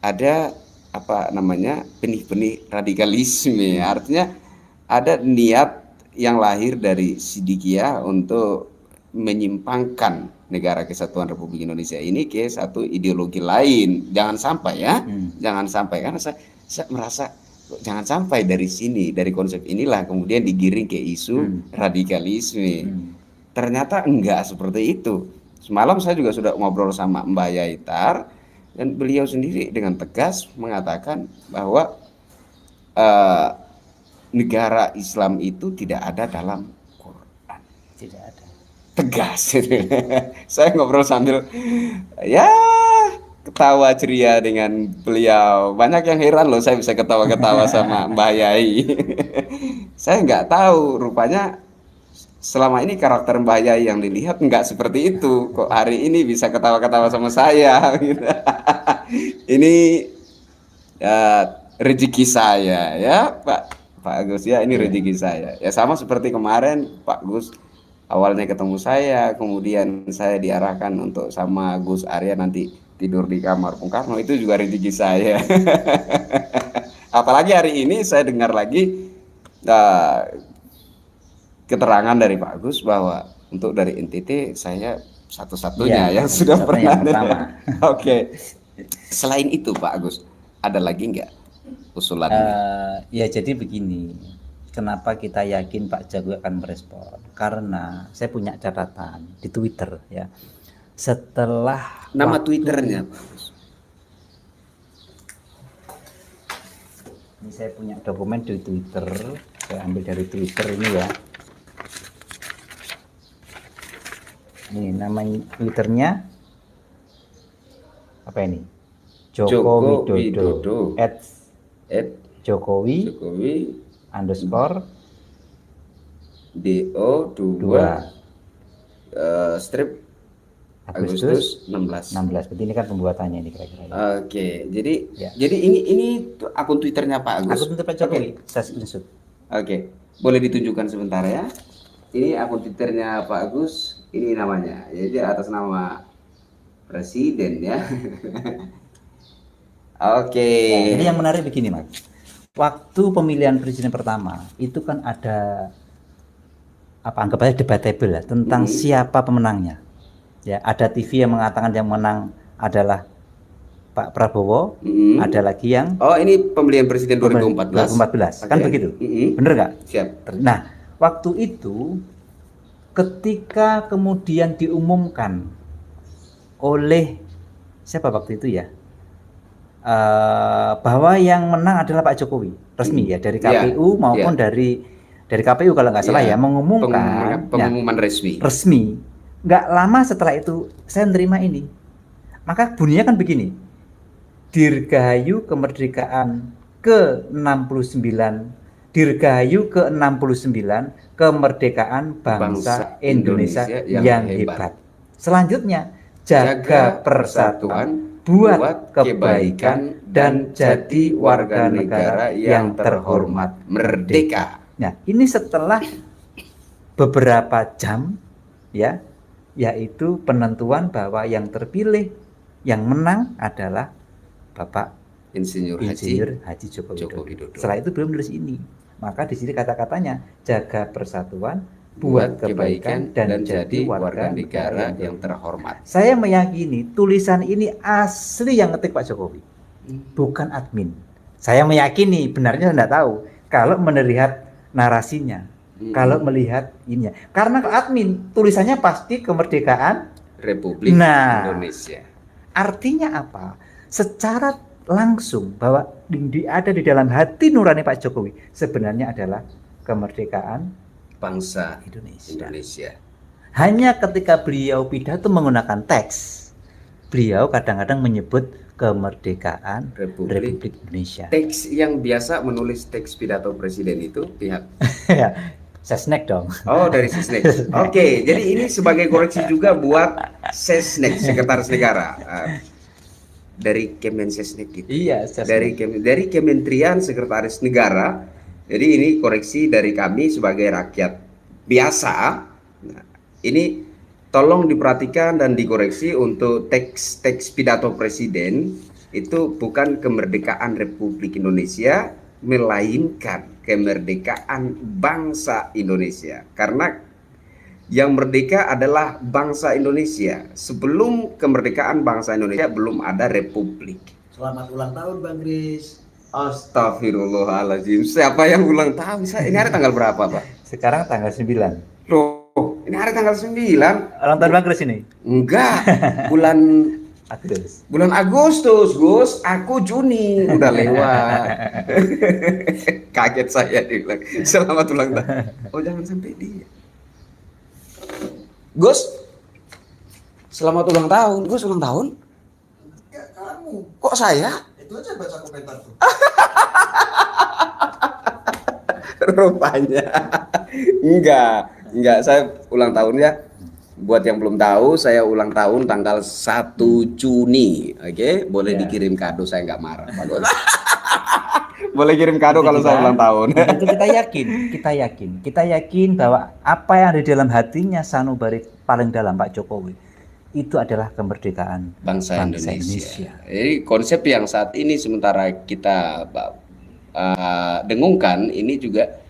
ada benih-benih radikalisme. Artinya ada niat yang lahir dari Sidikiyah untuk menyimpangkan negara kesatuan Republik Indonesia ini ke satu ideologi lain. Jangan sampai ya, jangan sampai, karena saya merasa jangan sampai dari sini, dari konsep inilah kemudian digiring ke isu radikalisme. Ternyata enggak seperti itu. Semalam saya juga sudah ngobrol sama Mbah Yaitar, dan beliau sendiri dengan tegas mengatakan bahwa negara Islam itu tidak ada dalam Quran. Tidak ada. Tegas gitu. Saya ngobrol sambil ya ketawa ceria dengan beliau. Banyak yang heran loh saya bisa ketawa-ketawa sama Mbah Yai. Saya nggak tahu, rupanya selama ini karakter Mbah Yai yang dilihat nggak seperti itu. Kok hari ini bisa ketawa-ketawa sama saya gitu. Ini ya, rezeki saya ya Pak Agus ya, ini rezeki saya. Ya sama seperti kemarin Pak Gus awalnya ketemu saya, kemudian saya diarahkan untuk sama Gus Arya nanti tidur di kamar Bung Karno, itu juga rezeki saya. Apalagi hari ini saya dengar lagi keterangan dari Pak Gus bahwa untuk dari NTT saya satu-satunya yang sudah pernah. Oke. Selain itu Pak Agus, ada lagi nggak usulannya? Ya jadi begini. Kenapa kita yakin Pak Jokowi akan merespon? Karena saya punya catatan di Twitter ya. Setelah nama Twitternya, ini saya punya dokumen di Twitter, saya ambil dari Twitter ini ya. Ini nama Twitternya apa ini? Joko Widodo. Jokowi _ DO2 strip Agustus 16. Berarti ini kan pembuatannya ini kira-kira. Oke, jadi ini akun Twitternya Pak Agus. Akun Twitter Pak Jokowi. Saya screenshot. Oke, boleh ditunjukkan sebentar ya. Ini akun Twitternya Pak Agus. Ini namanya. Jadi atas nama Presiden ya. Oke. Nah, ini yang menarik begini Mas. Waktu pemilihan presiden pertama itu kan ada anggap aja debatable ya, tentang siapa pemenangnya. Ya, ada TV yang mengatakan yang menang adalah Pak Prabowo, ada lagi yang ini pemilihan presiden 2014. Kan begitu. Bener nggak? Siap. Nah, waktu itu ketika kemudian diumumkan oleh siapa waktu itu ya? Bahwa yang menang adalah Pak Jokowi, resmi ya dari KPU maupun dari KPU kalau nggak salah ya, mengumumkan pengumuman resmi. Nggak lama setelah itu saya menerima ini, maka bunyinya kan begini: Dirgahayu kemerdekaan ke-69, Dirgahayu ke-69 kemerdekaan bangsa Indonesia yang hebat. Selanjutnya, jaga persatuan, buat kebaikan, dan jadi warga negara yang terhormat, merdeka. Nah, ini setelah beberapa jam ya, yaitu penentuan bahwa yang terpilih, yang menang adalah Bapak Insinyur Haji Joko Widodo. Setelah itu belum nulis ini. Maka di sini kata-katanya jaga persatuan, buat kebaikan, dan jadi warga negara yang terhormat. Saya meyakini tulisan ini asli yang ngetik Pak Jokowi, bukan admin. Saya meyakini, benarnya saya tidak tahu. Kalau melihat narasinya, kalau melihat ininya, karena admin tulisannya pasti kemerdekaan Republik Indonesia. Artinya apa? Secara langsung bahwa ada di dalam hati nurani Pak Jokowi sebenarnya adalah kemerdekaan bangsa Indonesia. Hanya ketika beliau pidato menggunakan teks, beliau kadang-kadang menyebut kemerdekaan Republik Indonesia. Teks yang biasa menulis teks pidato presiden itu pihak Sesnek dong. Oh, dari Sesnek. Oke, jadi ini sebagai koreksi juga buat Sesnek, Sekretaris Negara. Dari Kemensesnek gitu. Iya, dari Kementerian Sekretaris Negara. Jadi ini koreksi dari kami sebagai rakyat biasa. Nah, ini tolong diperhatikan dan dikoreksi untuk teks pidato presiden itu bukan kemerdekaan Republik Indonesia, melainkan kemerdekaan bangsa Indonesia. Karena yang merdeka adalah bangsa Indonesia. Sebelum kemerdekaan bangsa Indonesia belum ada republik. Selamat ulang tahun Bang Kris. Astagfirullahaladzim. Siapa yang ulang tahun? Ini hari tanggal berapa, Pak? Sekarang tanggal 9. Loh, ini hari tanggal 9. Ulang tahun Bang Kris ini? Enggak. Bulan Agustus, Gus. Aku Juni. Udah lewat. Kaget saya dibilang. Selamat ulang tahun. Oh, jangan sampai dia. Gus, selamat ulang tahun. Gus ulang tahun? Ya, kamu. Kok saya? Itu aja baca komentar tuh. Rupanya. Enggak. Saya ulang tahun ya. Buat yang belum tahu, saya ulang tahun tanggal 1 Juni. Oke, boleh dikirim kado, saya nggak marah, Pak Gus. Boleh kirim kado kalau saya ulang tahun. Itu kita yakin bahwa apa yang ada di dalam hatinya sanubari paling dalam Pak Jokowi itu adalah kemerdekaan bangsa Indonesia. Jadi konsep yang saat ini sementara kita dengungkan ini juga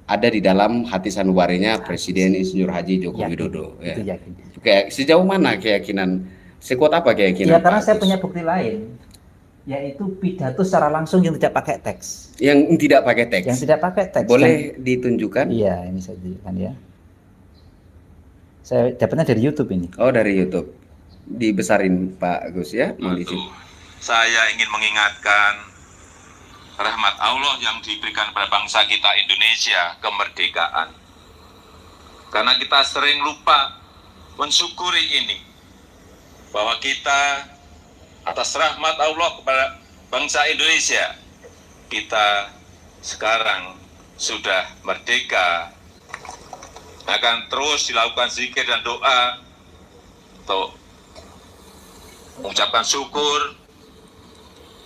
ada di dalam hati sanubarinya Presiden Insinyur Haji Joko Widodo. Itu Ya. yakin. Kayak sejauh mana keyakinan? Sekuat apa keyakinan? Ya karena Pak saya Agus? punya bukti lain, yaitu pidato secara langsung yang tidak pakai teks. Yang tidak pakai teks. Yang tidak pakai teks. Boleh ditunjukkan? Iya, ini saya tunjukkan ya. Saya dapatnya dari YouTube ini. Oh, dari YouTube. Dibesarin Pak Gus ya. Saya ingin mengingatkan rahmat Allah yang diberikan pada bangsa kita Indonesia, kemerdekaan. Karena kita sering lupa mensyukuri ini, bahwa kita atas rahmat Allah kepada bangsa Indonesia, kita sekarang sudah merdeka. Akan terus dilakukan zikir dan doa untuk mengucapkan syukur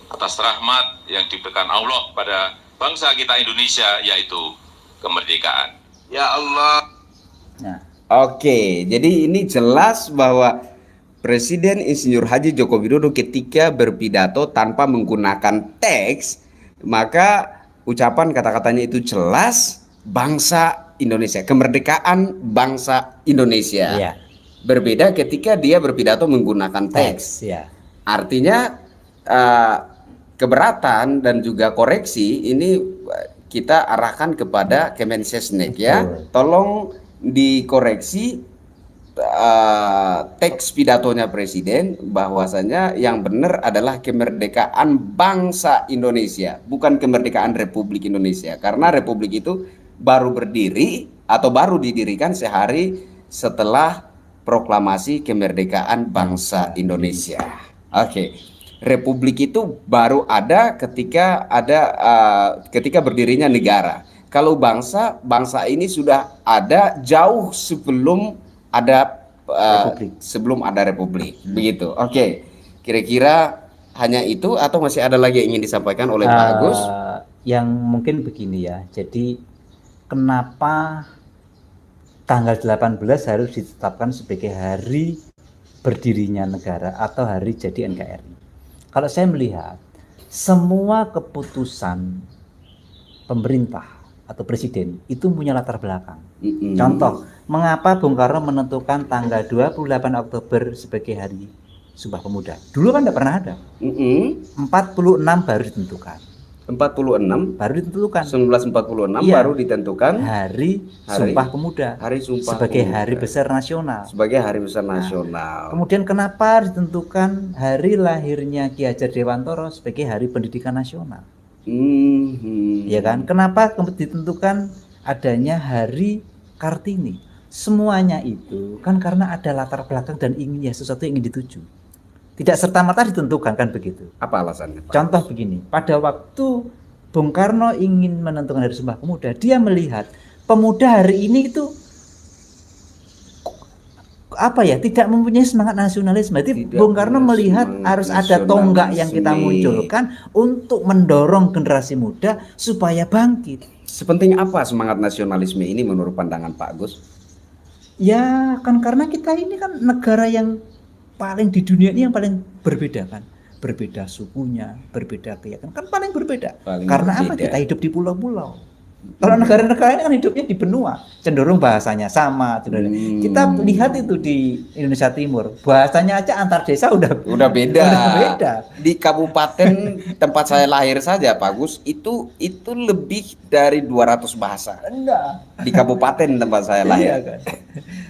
atas rahmat yang diberikan Allah pada bangsa kita Indonesia, yaitu kemerdekaan. Ya Allah. Nah, Oke, jadi ini jelas bahwa Presiden Insinyur Haji Joko Widodo ketika berpidato tanpa menggunakan teks, maka ucapan kata-katanya itu jelas bangsa Indonesia, kemerdekaan bangsa Indonesia. iya, Berbeda ketika dia berpidato menggunakan teks. ya. Artinya keberatan dan juga koreksi ini kita arahkan kepada Kemensesnek ya. Betul. Tolong dikoreksi teks pidatonya Presiden bahwasanya yang benar adalah kemerdekaan bangsa Indonesia, bukan kemerdekaan Republik Indonesia. Karena Republik itu baru berdiri atau baru didirikan sehari setelah proklamasi kemerdekaan bangsa Indonesia. Oke. Republik itu baru ada ketika berdirinya negara. Kalau bangsa ini sudah ada jauh sebelum ada republik. Begitu. Oke. Kira-kira hanya itu atau masih ada lagi yang ingin disampaikan oleh Pak Agus? Yang mungkin begini ya. Jadi kenapa tanggal 18 harus ditetapkan sebagai hari berdirinya negara atau hari jadi NKRI? Kalau saya melihat semua keputusan pemerintah atau presiden itu punya latar belakang. Contoh, mengapa Bung Karno menentukan tanggal 28 Oktober sebagai hari Sumpah Pemuda? Dulu kan tidak pernah ada. 46 baru ditentukan. 46 baru ditentukan. 1946 Iya. baru ditentukan hari Sumpah Pemuda. Hari Sumpah sebagai Pemuda. hari besar nasional. Sebagai hari besar nasional. Kemudian kenapa ditentukan hari lahirnya Ki Hajar Dewantoro sebagai hari pendidikan nasional? Ya kan? Kenapa ditentukan adanya hari Kartini? Semuanya itu kan karena ada latar belakang dan ingin sesuatu yang ingin dituju. Tidak serta-merta ditentukan kan begitu. Apa alasannya, Pak? Contoh begini, pada waktu Bung Karno ingin menentukan hari Sumpah Pemuda, dia melihat pemuda hari ini itu tidak mempunyai semangat nasionalisme. Jadi Bung Karno melihat harus ada tonggak yang kita munculkan untuk mendorong generasi muda supaya bangkit. Sepenting apa semangat nasionalisme ini menurut pandangan Pak Agus? Ya kan karena kita ini kan negara yang paling di dunia ini yang paling berbeda kan. Berbeda sukunya, berbeda keyakinan, kan paling berbeda. Karena apa? Kita hidup di pulau-pulau. Kalau negara-negara ini kan hidupnya di benua, cenderung bahasanya sama. Kita lihat itu di Indonesia Timur, bahasanya aja antar desa udah beda. Di kabupaten tempat saya lahir saja, Pak Gus, itu lebih dari 200 bahasa. Enggak. Di kabupaten tempat saya lahir. Iya kan.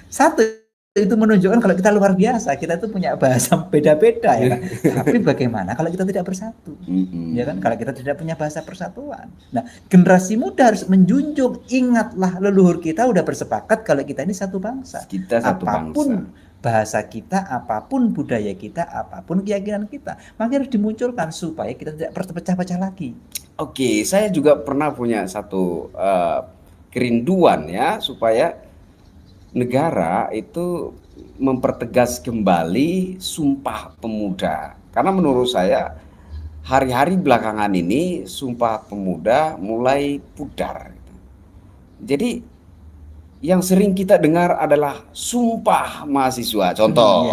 Satu itu menunjukkan kalau kita luar biasa, kita itu punya bahasa beda-beda ya kan. Tapi bagaimana kalau kita tidak bersatu? Ya kan, kalau kita tidak punya bahasa persatuan. Nah, generasi muda harus menjunjung, ingatlah leluhur kita udah bersepakat kalau kita ini satu bangsa. Kita satu apapun bangsa. Bahasa kita, apapun budaya kita, apapun keyakinan kita, maka harus dimunculkan supaya kita tidak terpecah-pecah lagi. Oke, saya juga pernah punya satu kerinduan ya, supaya negara itu mempertegas kembali Sumpah Pemuda. Karena menurut saya hari-hari belakangan ini Sumpah Pemuda mulai pudar. Jadi yang sering kita dengar adalah Sumpah Mahasiswa, contoh.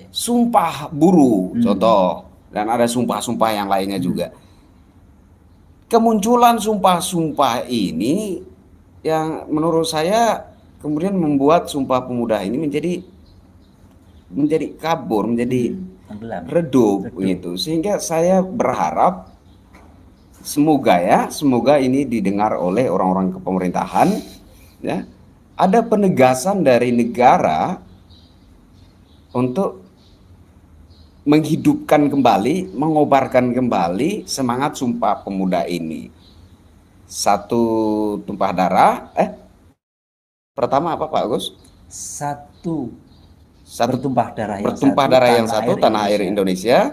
Sumpah Buruh, contoh. Dan ada sumpah-sumpah yang lainnya juga. Kemunculan sumpah-sumpah ini yang menurut saya kemudian membuat Sumpah Pemuda ini menjadi kabur, menjadi redup gitu. Sehingga saya berharap semoga ini didengar oleh orang-orang kepemerintahan ya. Ada penegasan dari negara untuk menghidupkan kembali, mengobarkan kembali semangat Sumpah Pemuda ini. Satu tumpah darah, pertama apa Pak Agus? Satu bertumpah darah yang satu, tanah air Indonesia,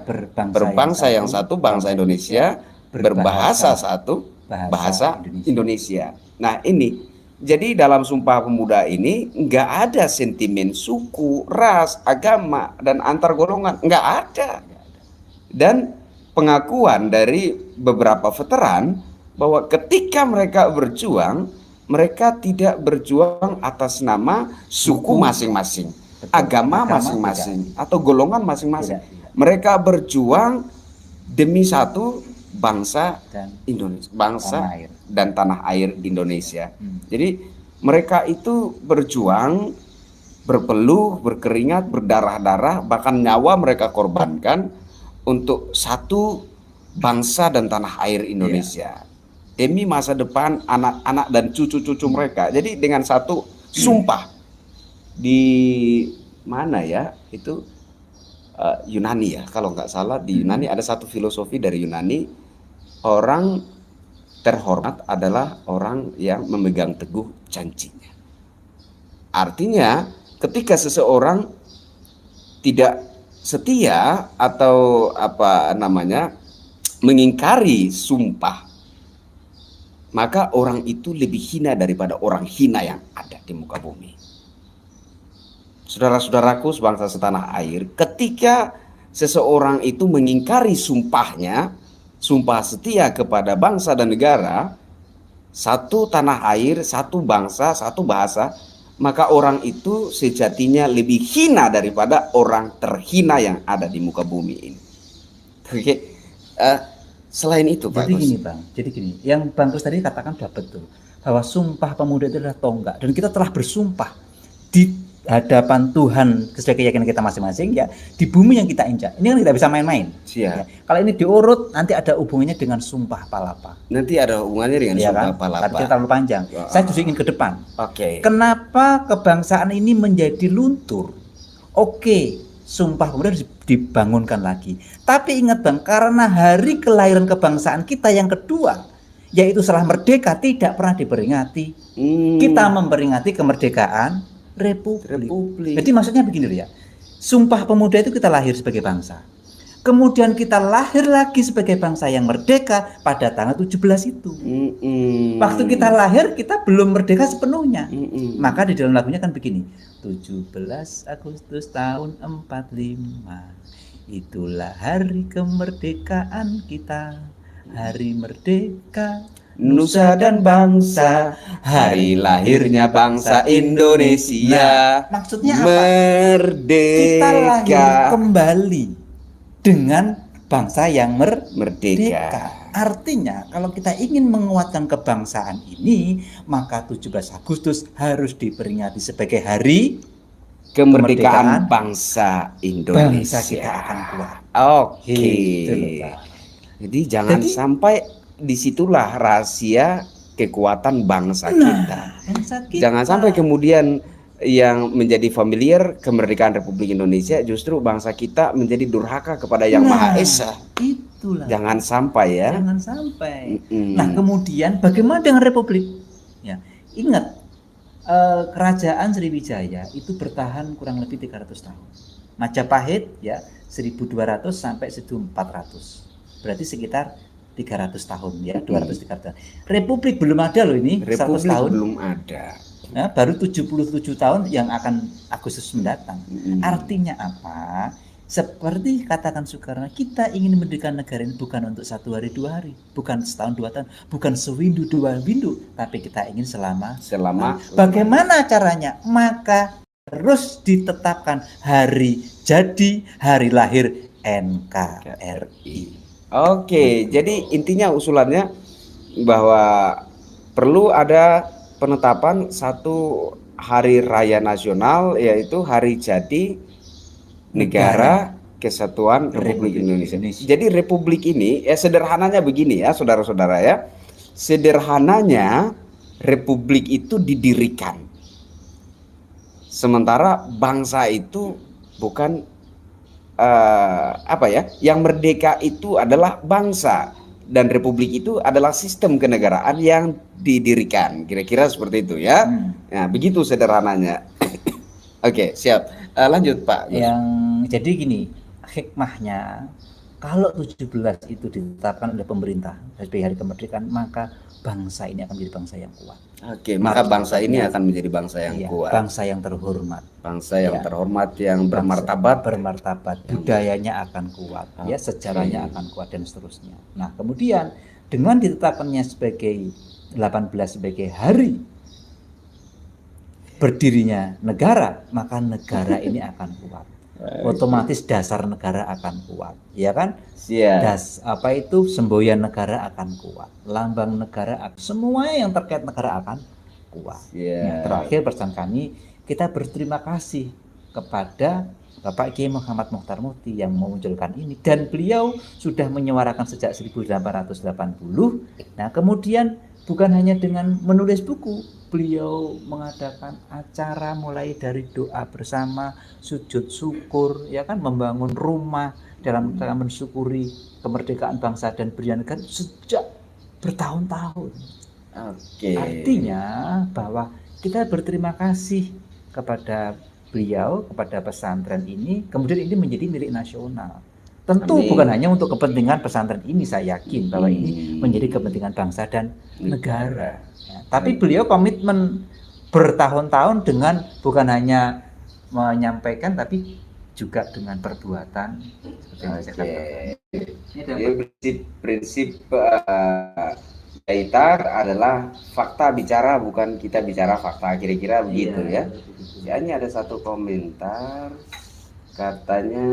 berbangsa yang satu, bangsa Indonesia, berbahasa satu, bahasa Indonesia. Nah ini, jadi dalam Sumpah Pemuda ini nggak ada sentimen suku, ras, agama, dan antar golongan, nggak ada. Dan pengakuan dari beberapa veteran bahwa ketika mereka berjuang, mereka tidak berjuang atas nama suku masing-masing, agama masing-masing, atau golongan masing-masing. Mereka berjuang demi satu bangsa Indonesia, bangsa dan tanah air Indonesia. Jadi mereka itu berjuang, berpeluh, berkeringat, berdarah-darah, bahkan nyawa mereka korbankan untuk satu bangsa dan tanah air Indonesia. Demi masa depan anak-anak dan cucu-cucu mereka. Jadi dengan satu sumpah di mana ya itu Yunani ya, kalau nggak salah di Yunani ada satu filosofi dari Yunani, orang terhormat adalah orang yang memegang teguh janjinya. Artinya ketika seseorang tidak setia atau mengingkari sumpah, maka orang itu lebih hina daripada orang hina yang ada di muka bumi. Saudara-saudaraku sebangsa setanah air, ketika seseorang itu mengingkari sumpahnya, sumpah setia kepada bangsa dan negara, satu tanah air, satu bangsa, satu bahasa, maka orang itu sejatinya lebih hina daripada orang terhina yang ada di muka bumi ini. Oke. Selain itu Pak Gus. Jadi gini, yang Bang Gus tadi katakan sudah betul, bahwa Sumpah Pemuda itu adalah tonggak, dan kita telah bersumpah di hadapan Tuhan sesuai keyakinan kita masing-masing ya, di bumi yang kita injak. Ini kan tidak bisa main-main. Ya. Kalau ini diurut nanti ada hubungannya dengan Sumpah Palapa. Nanti ada hubungannya dengan Sumpah Palapa. Tapi kita terlalu panjang. Saya justru ingin ke depan. Oke. Kenapa kebangsaan ini menjadi luntur? Oke. Sumpah Pemuda harus dibangunkan lagi. Tapi ingat Bang, karena hari kelahiran kebangsaan kita yang kedua, yaitu setelah merdeka, tidak pernah diperingati. Kita memperingati kemerdekaan Republik. Jadi maksudnya begini loh ya. Sumpah Pemuda itu kita lahir sebagai bangsa. Kemudian kita lahir lagi sebagai bangsa yang merdeka pada tanggal 17 itu. Waktu kita lahir kita belum merdeka sepenuhnya. Maka di dalam lagunya kan begini. 17 Agustus tahun 45. Itulah hari kemerdekaan kita. Hari merdeka nusa dan bangsa, hari lahirnya bangsa Indonesia. Maksudnya apa? Merdeka. Kita lahir kembali dengan bangsa yang merdeka. Artinya kalau kita ingin menguatkan kebangsaan ini, maka 17 Agustus harus diperingati sebagai hari kemerdekaan bangsa Indonesia. Bangsa kita akan kuat. Oke. Jadi jangan sampai disitulah rahasia kekuatan bangsa kita. Jangan sampai kemudian yang menjadi familiar kemerdekaan Republik Indonesia, justru bangsa kita menjadi durhaka kepada Yang Maha Esa. Itulah. Jangan sampai ya. Jangan sampai. Nah, kemudian bagaimana dengan Republik? Ya, ingat kerajaan Sriwijaya itu bertahan kurang lebih 300 tahun. Majapahit ya 1200 sampai 1400. Berarti sekitar 300 tahun ya, 200-300 tahun. Republik belum ada loh ini, Republik 100 tahun. belum ada. Nah, baru 77 tahun yang akan Agustus mendatang. Artinya apa? Seperti katakan Soekarno, kita ingin mendirikan negara ini bukan untuk 1 hari 2 hari, bukan setahun 2 tahun, bukan sewindu 2 windu, tapi kita ingin selama. Bagaimana caranya? Maka harus ditetapkan hari jadi, hari lahir NKRI. Oke, jadi intinya usulannya bahwa perlu ada penetapan satu hari raya nasional, yaitu hari jadi Negara Kesatuan Republik Indonesia. Jadi republik ini ya sederhananya begini ya saudara-saudara ya. Sederhananya republik itu didirikan. Sementara bangsa itu bukan yang merdeka itu adalah bangsa dan republik itu adalah sistem kenegaraan yang didirikan. Kira-kira seperti itu ya. Nah, begitu sederhananya. Oke, siap. Lanjut Pak. Jadi gini, hikmahnya kalau 17 itu ditetapkan oleh pemerintah sebagai hari kemerdekaan, maka bangsa ini akan menjadi bangsa yang kuat. Oke, maka bangsa ini akan menjadi bangsa yang kuat. Bangsa yang terhormat. Bangsa yang terhormat, yang bermartabat. Budayanya akan kuat, ya sejarahnya akan kuat dan seterusnya. Nah, kemudian dengan ditetapkannya sebagai 18 sebagai hari berdirinya negara, maka negara ini akan kuat. Otomatis dasar negara akan kuat, ya kan? Semboyan negara akan kuat, lambang negara, semua yang terkait negara akan kuat. Yang terakhir pesan kami, kita berterima kasih kepada Bapak Kiai Muhammad Mokhtar Mukti yang memunculkan ini, dan beliau sudah menyuarakan sejak 1880. Nah, kemudian bukan hanya dengan menulis buku, beliau mengadakan acara mulai dari doa bersama, sujud syukur, ya kan, membangun rumah dalam mensyukuri kemerdekaan bangsa dan berdirinya negara sejak bertahun-tahun. Artinya bahwa kita berterima kasih kepada beliau, kepada pesantren ini, kemudian ini menjadi milik nasional. Tentu bukan hanya untuk kepentingan pesantren ini, saya yakin bahwa ini menjadi kepentingan bangsa dan negara. Ya, tapi beliau komitmen bertahun-tahun dengan bukan hanya menyampaikan tapi juga dengan perbuatan. Prinsip Kaitar adalah fakta bicara, bukan kita bicara fakta, kira-kira begitu ya. Ini ada satu komentar katanya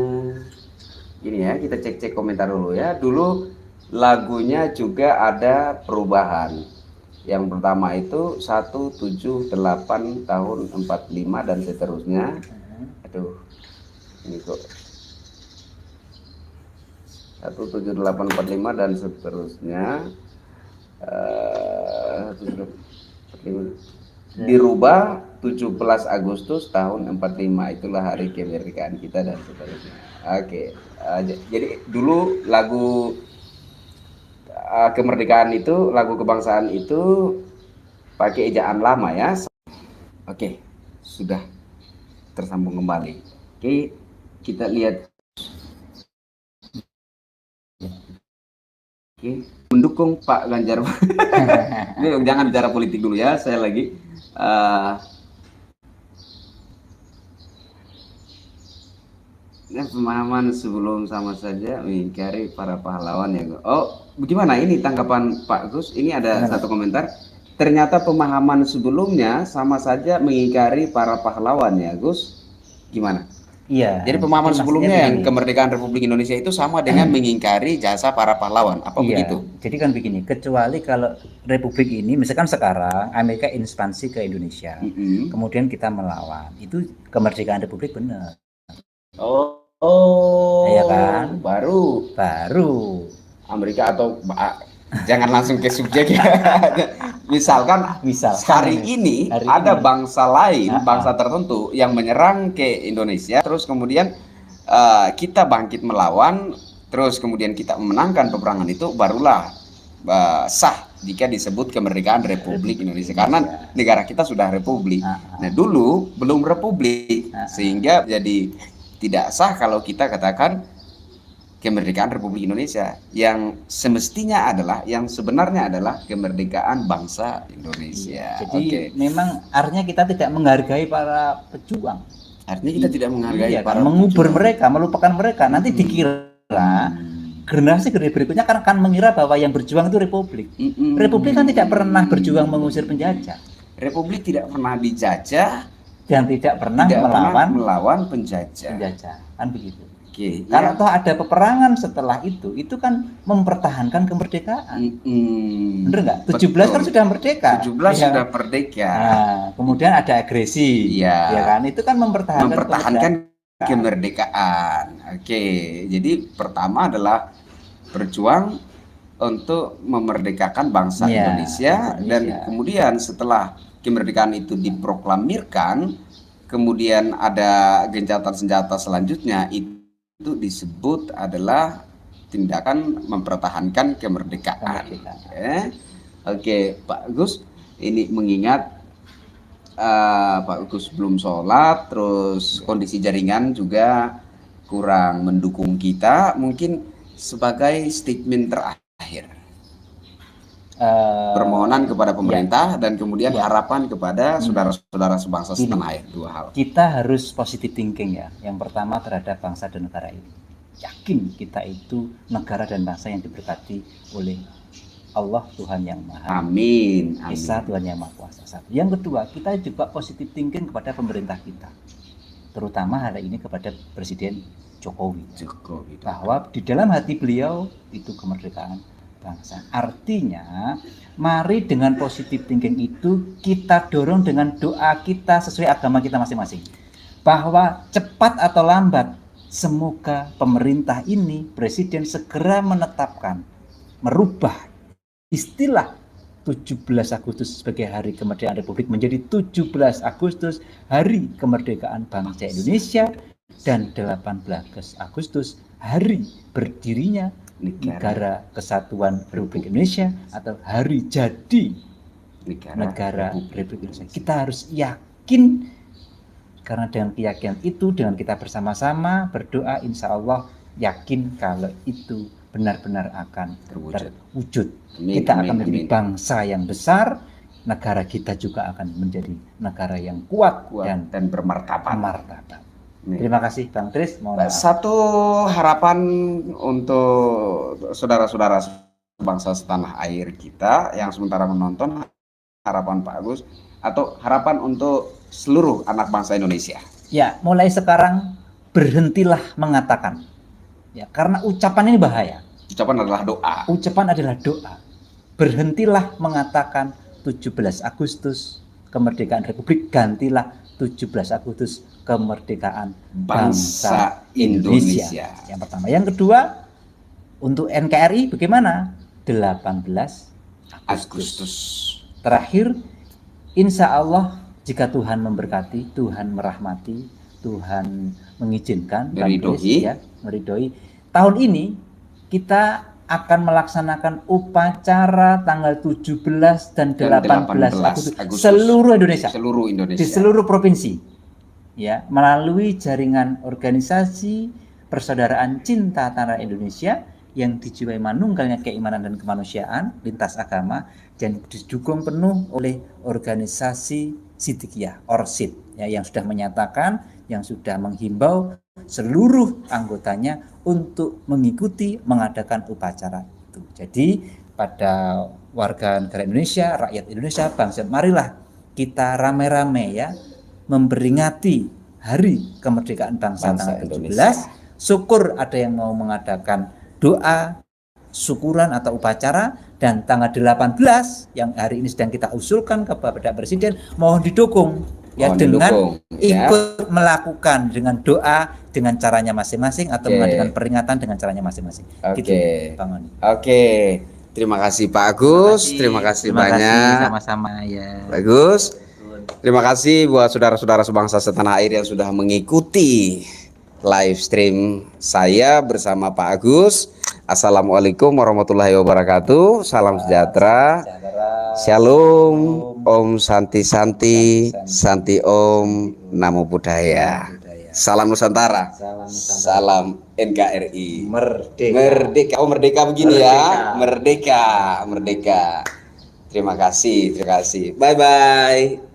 gini ya, kita cek komentar dulu ya. Dulu lagunya juga ada perubahan. Yang pertama itu 178 tahun 45 dan seterusnya. Aduh, ini kok 17845 dan seterusnya. 17845 dirubah 17 Agustus tahun 45, itulah hari kemerdekaan kita dan seterusnya. Jadi dulu lagu kemerdekaan itu, lagu kebangsaan itu pakai ejaan lama ya. Sudah tersambung kembali. Kita lihat. Mendukung Pak Ganjar. Jangan bicara politik dulu ya, saya lagi pemahaman sebelum sama saja mengingkari para pahlawan ya. Bagaimana ini tanggapan Pak Gus? Ini ada satu komentar. Ternyata pemahaman sebelumnya sama saja mengingkari para pahlawan ya, Gus. Gimana? Iya. Jadi pemahaman sebelumnya yang kemerdekaan Republik Indonesia itu sama dengan mengingkari jasa para pahlawan. Apa begitu? Jadi kan begini, kecuali kalau Republik ini, misalkan sekarang Amerika ekspansi ke Indonesia, kemudian kita melawan, itu kemerdekaan Republik benar. Oh, ya kan? Baru Amerika atau Jangan langsung ke subjek ya. Misalkan hari ini ada bangsa lain, bangsa tertentu yang menyerang ke Indonesia, terus kemudian kita bangkit melawan, terus kemudian kita memenangkan peperangan itu, barulah sah jika disebut kemerdekaan Republik Indonesia, karena negara kita sudah republik. Nah, dulu belum republik, sehingga jadi tidak sah kalau kita katakan kemerdekaan Republik Indonesia, yang semestinya adalah, yang sebenarnya adalah kemerdekaan bangsa Indonesia. Jadi memang artinya kita tidak menghargai para pejuang. Artinya kita tidak menghargai para mengubur mereka, melupakan mereka. Nanti dikira generasi berikutnya akan mengira bahwa yang berjuang itu Republik. Republik kan tidak pernah berjuang mengusir penjajah. Republik tidak pernah dijajah dan tidak pernah melawan penjajah. Kan begitu. Kalau toh ada peperangan setelah itu kan mempertahankan kemerdekaan. Bener nggak? 17 kan sudah merdeka. 17 sudah merdeka. Nah, kemudian ada agresi, ya kan? Itu kan mempertahankan kemerdekaan. Jadi pertama adalah berjuang untuk memerdekakan bangsa Indonesia, dan kemudian setelah kemerdekaan itu diproklamirkan, kemudian ada gencatan senjata selanjutnya, itu disebut adalah tindakan mempertahankan kemerdekaan. Pak Gus, ini mengingat Pak Gus belum sholat, terus kondisi jaringan juga kurang mendukung kita, mungkin sebagai statement terakhir, permohonan kepada pemerintah dan kemudian harapan kepada saudara-saudara sebangsa setanah air. Dua hal. Kita harus positive thinking ya. Yang pertama terhadap bangsa dan negara ini. Yakin kita itu negara dan bangsa yang diberkati oleh Allah, Tuhan yang Maha Esa, Tuhan yang Maha Kuasa. Satu. Yang kedua, kita juga positive thinking kepada pemerintah kita, terutama hari ini kepada Presiden Jokowi. Bahwa di dalam hati beliau itu kemerdekaan bangsa. Artinya, mari dengan positive thinking itu kita dorong dengan doa kita sesuai agama kita masing-masing. Bahwa cepat atau lambat, semoga pemerintah ini, Presiden segera menetapkan, merubah istilah 17 Agustus sebagai Hari Kemerdekaan Republik menjadi 17 Agustus Hari Kemerdekaan Bangsa Indonesia, dan 18 Agustus Hari berdirinya Negara Kesatuan Republik Indonesia atau hari jadi negara Republik Indonesia. Kita harus yakin, karena dengan keyakinan itu, dengan kita bersama-sama berdoa, insya Allah yakin kalau itu benar-benar akan terwujud. Kita akan menjadi bangsa yang besar, negara kita juga akan menjadi negara yang kuat dan bermartabat. Terima kasih Bang Tris. Satu harapan untuk saudara-saudara bangsa setanah air kita yang sementara menonton, harapan Pak Agus atau harapan untuk seluruh anak bangsa Indonesia. Ya, mulai sekarang berhentilah mengatakan. Ya, karena ucapan ini bahaya. Ucapan adalah doa. Ucapan adalah doa. Berhentilah mengatakan 17 Agustus kemerdekaan Republik, gantilah 17 Agustus kemerdekaan bangsa Indonesia. Yang pertama. Yang kedua, untuk NKRI bagaimana? 18 Agustus. Terakhir, insya Allah jika Tuhan memberkati, Tuhan merahmati, Tuhan mengizinkan, meridhoi, tahun ini kita akan melaksanakan upacara tanggal 17 dan 18 Agustus seluruh Indonesia. Di seluruh provinsi. Ya, melalui jaringan organisasi persaudaraan cinta tanah Indonesia yang dijiwai manunggalnya keimanan dan kemanusiaan lintas agama, dan didukung penuh oleh organisasi Sidikiyah Orsid ya, yang sudah menyatakan, yang sudah menghimbau seluruh anggotanya untuk mengikuti mengadakan upacara itu. Jadi pada warga negara Indonesia, rakyat Indonesia, bangsa, marilah kita rame-rame ya memperingati Hari Kemerdekaan Bangsa tanggal 17. Syukur ada yang mau mengadakan doa, syukuran atau upacara, dan tanggal 18 yang hari ini sedang kita usulkan kepada Presiden, mohon didukung ya, dengan ikut melakukan dengan doa dengan caranya masing-masing atau mengadakan peringatan dengan caranya masing-masing. Gitu, Bang Oni. Terima kasih Pak Agus, terima kasih banyak. Sama-sama ya. Bagus. Terima kasih buat saudara-saudara sebangsa setanah air yang sudah mengikuti live stream saya bersama Pak Agus. Assalamualaikum warahmatullahi wabarakatuh. Salam sejahtera. Shalom. Om Santi Santi. Santi Om. Namo Buddhaya. Salam Nusantara. Salam NKRI. Merdeka. Oh, merdeka begini ya. Merdeka. Terima kasih. Bye bye.